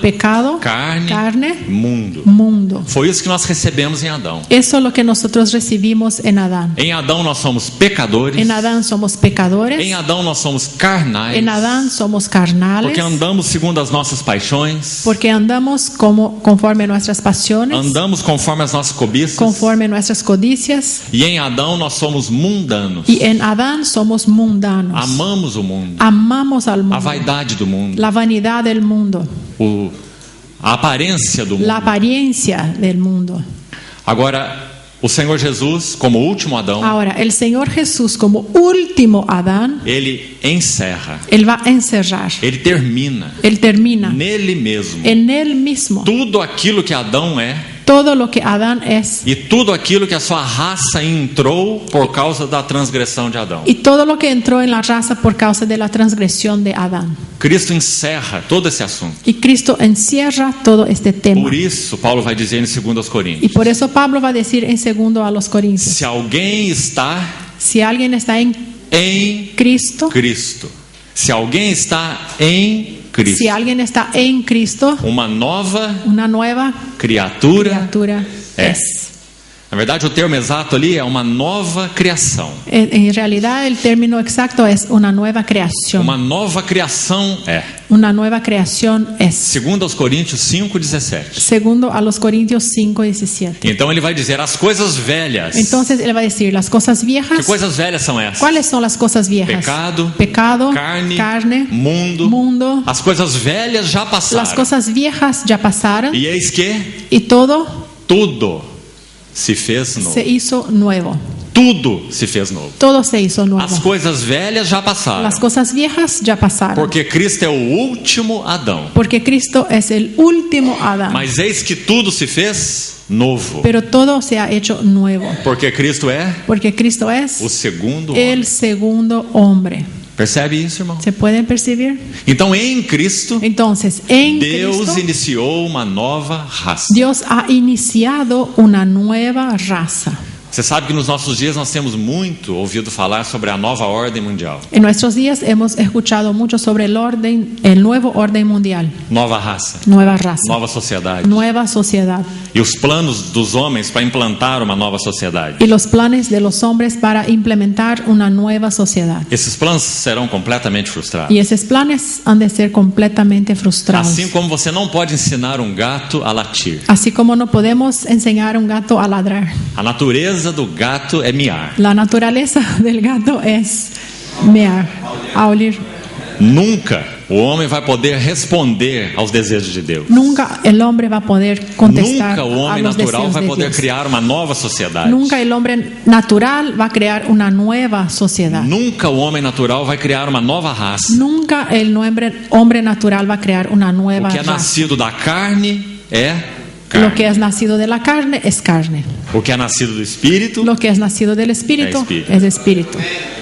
Pecado, carne, mundo. mundo. Foi isso que nós recebemos em Adão. Eso es lo que nosotros recibimos en Adán. Em Adão nós somos pecadores. En Adán somos pecadores. Em Adão nós somos carnais. En Adán somos carnales. Porque andamos segundo as nossas paixões. Porque andamos conforme nuestras pasiones. Andamos conforme as nossas cobiças. Conforme nuestras codicias. E em Adão nós somos mundanos. Y en Adán somos mundanos. Amamos o mundo. Amamos al mundo. A vaidade do mundo. La vanidad del mundo. A aparência do mundo. La apariencia del mundo. Agora, O Senhor Jesus, como último Adão, Ahora, el Señor Jesús como último Adán, ele encerra, Él va a encerrar, ele termina Él termina nele mesmo en Él mismo tudo aquilo que Adão é todo lo que Adán es e tudo aquilo que a sua raça entrou por causa da transgressão de Adão. y todo lo que entró en la raza por causa de la transgresión de Adán. Cristo encerra todo esse assunto. Y Cristo encierra todo este tema. Por isso, Paulo vai dizer em 2 Y Coríntios, por eso Pablo va a decir en 2 a los Corintios, se alguém está si alguien está en em Cristo, Cristo, se alguém está em Cristo, si alguien está en Cristo, uma nova una nueva criatura. criatura É. es. Na verdade, o termo exato ali é uma nova criação. En realidad el término exacto es una nueva creación. Uma nova criação é. Una nueva creación es. 2 Coríntios 5:17. Segundo a los Corintios 5:17. Então ele vai dizer as coisas velhas. Entonces él va a decir las cosas Que viejas. coisas velhas são essas? ¿Cuáles son las cosas viejas? Pecado, carne, mundo. As coisas velhas já passaram. Las cosas viejas ya pasaron E eis que y todo tudo se fez novo. se hizo nuevo. Tudo se fez novo. Todo se hizo nuevo. As coisas velhas já passaram. Las cosas viejas ya pasaron. Porque Cristo é o último Adão. Porque Cristo es el último Adán. Mas eis que tudo se fez novo. Pero todo se ha hecho nuevo. Porque Cristo é Porque Cristo es o segundo homem. el segundo hombre. Percebe isso, irmão? ¿Se pueden percibir? Então, em Cristo, Entonces, en Deus Cristo, iniciou uma nova raça. Dios ha iniciado una nueva raza. Você sabe que nos nossos dias nós temos muito ouvido falar sobre a nova ordem mundial. En nuestros días hemos escuchado mucho sobre el nuevo orden mundial, Nova raça, nueva raza, nova sociedade. nueva sociedad E os planos dos homens para implantar uma nova sociedade. y los planes de los hombres para implementar una nueva sociedad. Esses planos serão completamente frustrados. Y esos planes han de ser completamente frustrados. Assim como você não pode ensinar um gato a latir. Así como no podemos enseñar a un gato a ladrar. A natureza do gato é miar. La naturaleza del gato es mear, aulir. Nunca o homem vai poder responder aos desejos de Deus. Nunca el hombre va a poder contestar Nunca o a homem los natural deseos vai de poder Dios. criar uma nova sociedade. Nunca el hombre natural va a crear una nueva sociedad. Nunca o homem natural vai criar uma nova raça. Nunca el hombre natural va a crear una nueva O que é raza. nascido da carne é Lo carne. que es nacido de la carne es carne. O que é nascido do Espírito. Lo que es nacido del espíritu espíritu. es espíritu.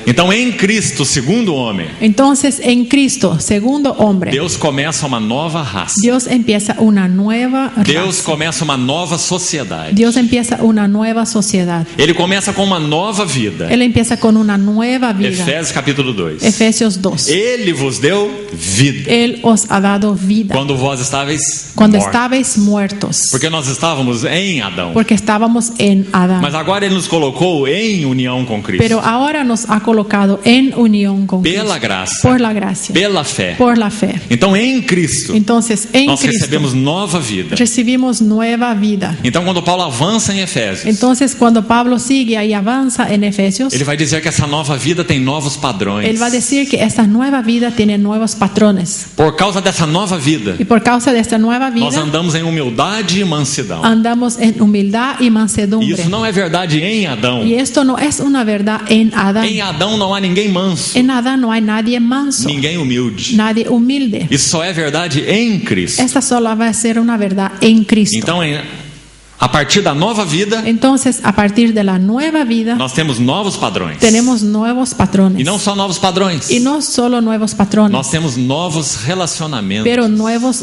Então, em Cristo, segundo homem, Entonces, en Cristo, segundo hombre, Deus começa uma nova raça. Dios empieza una nueva Deus raza. começa uma nova sociedade. Dios empieza una nueva sociedad. Ele começa com uma nova vida. Él empieza con una nueva vida. Efésios capítulo 2. Efesios 2. Ele vos deu vida. Él os ha dado vida Quando vós estáveis cuando mortos. estabais muertos, Porque nós estávamos em Adão. porque estábamos en Adán. Mas agora ele nos colocou em união com Cristo. Pero ahora nos ha colocado en unión con Pela Cristo. graça. Por la gracia. Pela fé. Por la fe. Então, em Cristo, Entonces, en nós Cristo recebemos nova vida. recibimos nueva vida. Então, quando Paulo avança em Efésios, Entonces, cuando Pablo sigue y avanza en Efesios, ele vai dizer que essa nova vida tem novos padrões. él va a decir que esta nueva vida tiene nuevos patrones. Por causa dessa nova vida, Y por causa de esta nueva nós vida, andamos em humildade e mansidão. andamos en humildad y E mansedumbre. isso não é verdade em Adão. Y esto no es una verdad en Adán. Em Adão não há ninguém manso, En Adán no hay nadie manso, ninguém humilde. nadie humilde. Isso só é verdade em Cristo. Esta solo va a ser una verdad en Cristo. Então, a partir da nova vida, Entonces, a partir de la nueva vida, nós temos novos padrões. tenemos nuevos patrones. E não só novos padrões, Y no solo nuevos patrones, nós temos novos relacionamentos. pero nuevos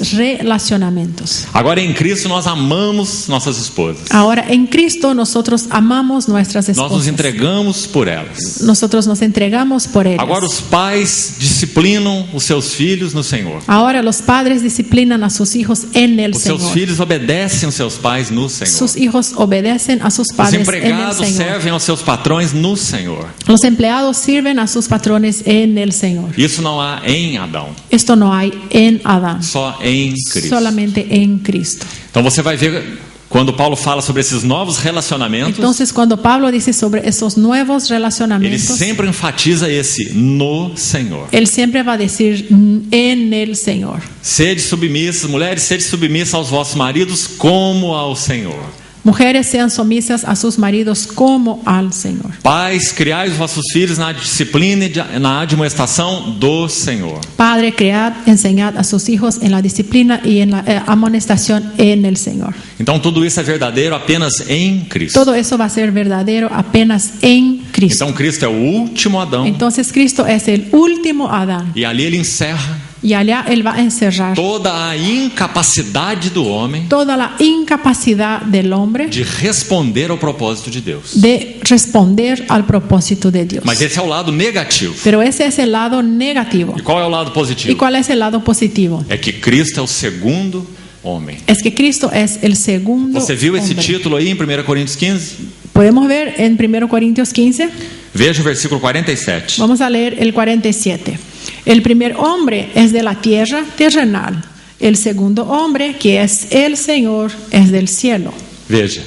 relacionamientos. Agora em Cristo nós amamos nossas esposas. Ahora, en Cristo nosotros amamos nuestras Nós nos esposas. entregamos por elas. Nosotros nos entregamos por ellas. Agora os pais disciplinam os seus filhos no Senhor. Ahora los padres disciplinan a sus hijos en el Os seus Señor. filhos obedecem aos seus pais no Senhor. Sus hijos obedecen a sus Os padres en el empregados Señor. servem aos seus patrões no Senhor. Los empleados sirven a sus patrones en el Señor. Isso não há em Adão, Esto no hay en Adán, só em Cristo. solamente en Cristo. Então você vai ver quando Paulo fala sobre esses novos relacionamentos, Entonces, cuando Pablo dice sobre esos nuevos ele relacionamientos, sempre enfatiza esse no Senhor. él siempre va a decir en el Señor. Sede submissas, mulheres, sede submissas aos vossos maridos como ao Senhor. Mujeres sean sumisas a sus maridos como al Señor. Pais, criai os vossos filhos na disciplina e na admoestação do Senhor. Padre, criad, enseñad a sus hijos en la disciplina y en la amonestación en el Señor. Então tudo isso é verdadeiro apenas em Cristo. Todo eso va a ser verdadero apenas en Cristo. Então Cristo é o último Adão. Entonces Cristo es el último Adán. E ali ele encerra Y allá Él va a encerrar toda a incapacidade do homem toda la incapacidad del hombre de responder ao propósito de Deus. de responder al propósito de Dios. Mas esse é o lado negativo. Pero ese es el lado negativo. E qual é o lado ¿Y positivo? cuál es el lado positivo? É que Cristo é o segundo homem. Es que Cristo es el segundo Você viu esse hombre. título aí em 1 Coríntios 15? Podemos ver en 1 Corintios 15. Veja o versículo 47. Vamos a leer el 47. El primer hombre es de la tierra terrenal. El segundo hombre, que es el Señor, es del cielo. Veja,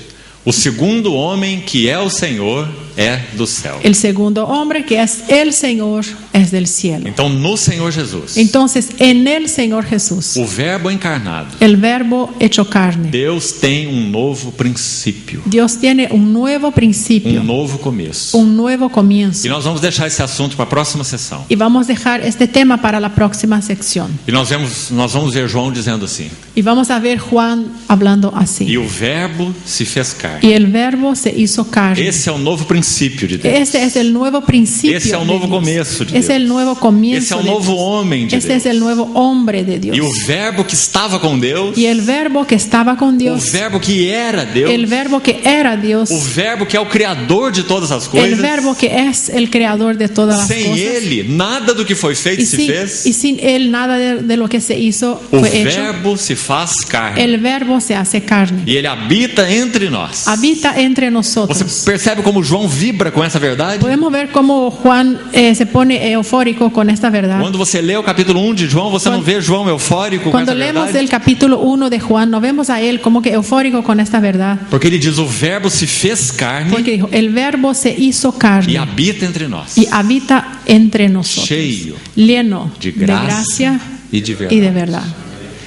o segundo homem que é o Senhor é do céu. El segundo hombre, que es el Señor, es del cielo. Então no Senhor Jesus, Entonces, en el Señor Jesús, o verbo encarnado, el verbo hecho carne, Deus tem um novo princípio, Dios tiene un nuevo principio, novo começo. un nuevo comienzo. E nós vamos deixar esse assunto para a próxima sessão. Y vamos a dejar este tema para la próxima sección. E nós vamos ver João dizendo assim: Y vamos a ver Juan hablando así. e o verbo se fez carne. Y el verbo se hizo carne. Esse é o novo princípio de Deus. Este es el nuevo principio. Esse é o novo de Dios. começo de Es el Deus. nuevo comienzo. Esse é o de novo Dios. homem de Este Deus. es el nuevo hombre de Dios. E o verbo que estava com Deus, Y el verbo que estaba con o Dios, verbo que era Deus, el verbo que era Dios, o verbo que é o criador de todas as el coisas. verbo que es el creador de todas las Sem cosas. ele, nada do que foi feito Y se sin, fez. y sin él nada de lo que se hizo O fue hecho. verbo se faz carne. El verbo se hace carne. E ele habita entre nós. Habita entre nosotros. Você percebe como João vibra com essa verdade? Podemos ver cómo Juan se pone eufórico con esta verdad. Quando você lê o capítulo 1 de João, você não vê João eufórico com Cuando essa leemos verdade? el capítulo 1 de Juan, no vemos a él como que eufórico con esta verdad. Porque ele diz: o verbo se fez carne Porque dijo, el verbo se hizo e carne habita entre nós. y habita entre nosotros, Cheio lleno de de graça gracia e de y verdade. de verdad.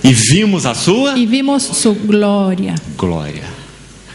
E vimos a sua Y vimos su gloria, glória.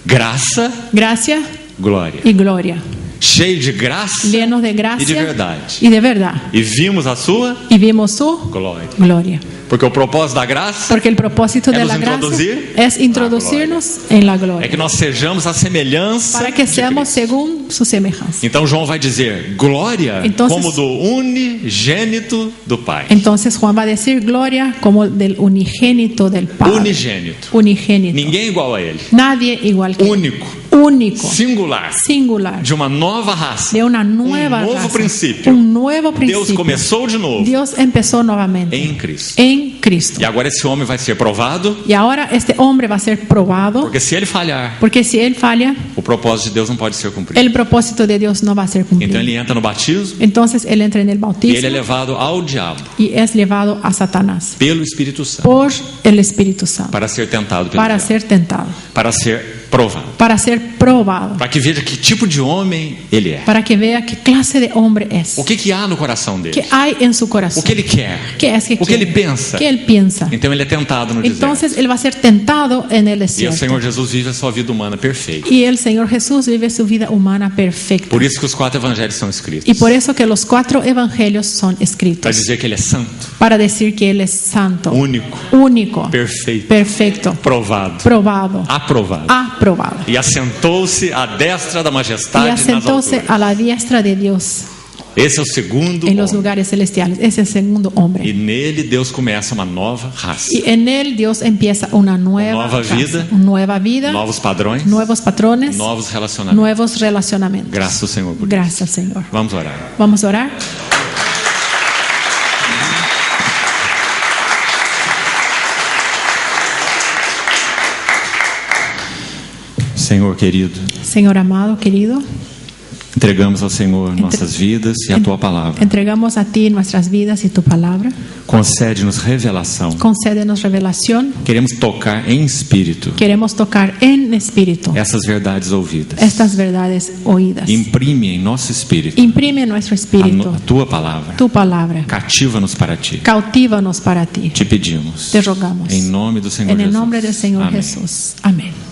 Graça, gracia glória. y gloria, Cheio de graça lleno de e de gracia verdade. y de verdad. E vimos a sua Y vimos su glória. gloria. Porque o propósito da graça Porque el propósito Es de nos la gracia introducir es introducirnos en la é gloria, que nós sejamos a semelhança para que de seamos Cristo. según su semejanza. Então João vai dizer glória Entonces- como do unigênito do Pai. Entonces Juan va a decir gloria como del unigénito del Padre. Unigênito. Unigénito. Ninguém igual a ele. Nadie igual que él. Único, Único, singular, singular, de uma nova raça. de una nueva novo raza, princípio. un nuevo principio. Deus começou de novo Dios empezó nuevamente em Cristo. en Cristo. E agora esse homem vai ser provado, Y ahora este hombre va a ser probado, porque se ele falhar, porque si él falla, o propósito de Deus não pode ser cumprido. el propósito de Dios no va a ser Então cumplido. ele entra no batismo Entonces él entra en el e bautismo ele é levado ao diabo y es llevado a Satanás pelo Espírito Santo por el Espíritu Santo para ser tentado pelo para diabo, ser tentado, para ser provado, para ser probado, para que veja que tipo de homem ele é. para que vea qué clase de hombre es, O que há no coração dele? qué hay en su corazón, O que ele quer? qué es que O que quiere, ele pensa? qué él piensa. Então ele é tentado no deserto. Entonces él va a ser tentado en el E o desierto. Senhor Jesus vive a sua vida humana perfeita. Y el Señor Jesús vive su vida humana perfecta. Por isso que os 4 evangelhos são escritos. Y por eso que los 4 evangelios son Para escritos, dizer que ele é santo, para decir que Él es santo, único, único, perfeito, perfecto, provado, probado, aprovado. aprobado. E assentou-se à destra da Y majestade nas asentóse alturas. a la diestra de Dios Esse é o segundo en los homem. lugares celestiales. Es el segundo E hombre. nele Deus começa uma nova raça, Y en Él Dios empieza una nueva Nueva raza, vida, nueva vida, novos padrões, nuevos patrones, novos relacionamentos. nuevos relacionamientos. Graças ao Senhor por isso. Gracias, Señor. Vamos orar. Vamos a orar. Senhor querido, Señor amado, querido, entregamos ao Senhor nossas vidas e a Tua palavra. entregamos a ti nuestras vidas y tu palabra. Concede-nos revelação. Concédenos revelación. Queremos tocar em espírito Queremos tocar en espíritu essas verdades ouvidas. estas verdades oídas. Imprime em nosso espírito Imprime en nuestro espíritu a Tua palavra. tu palabra. Cativa-nos para Ti. Cautívanos para ti. Te pedimos. Te rogamos. Em nome do Senhor En el Jesus. nombre del Señor Amém. Jesús. Amén.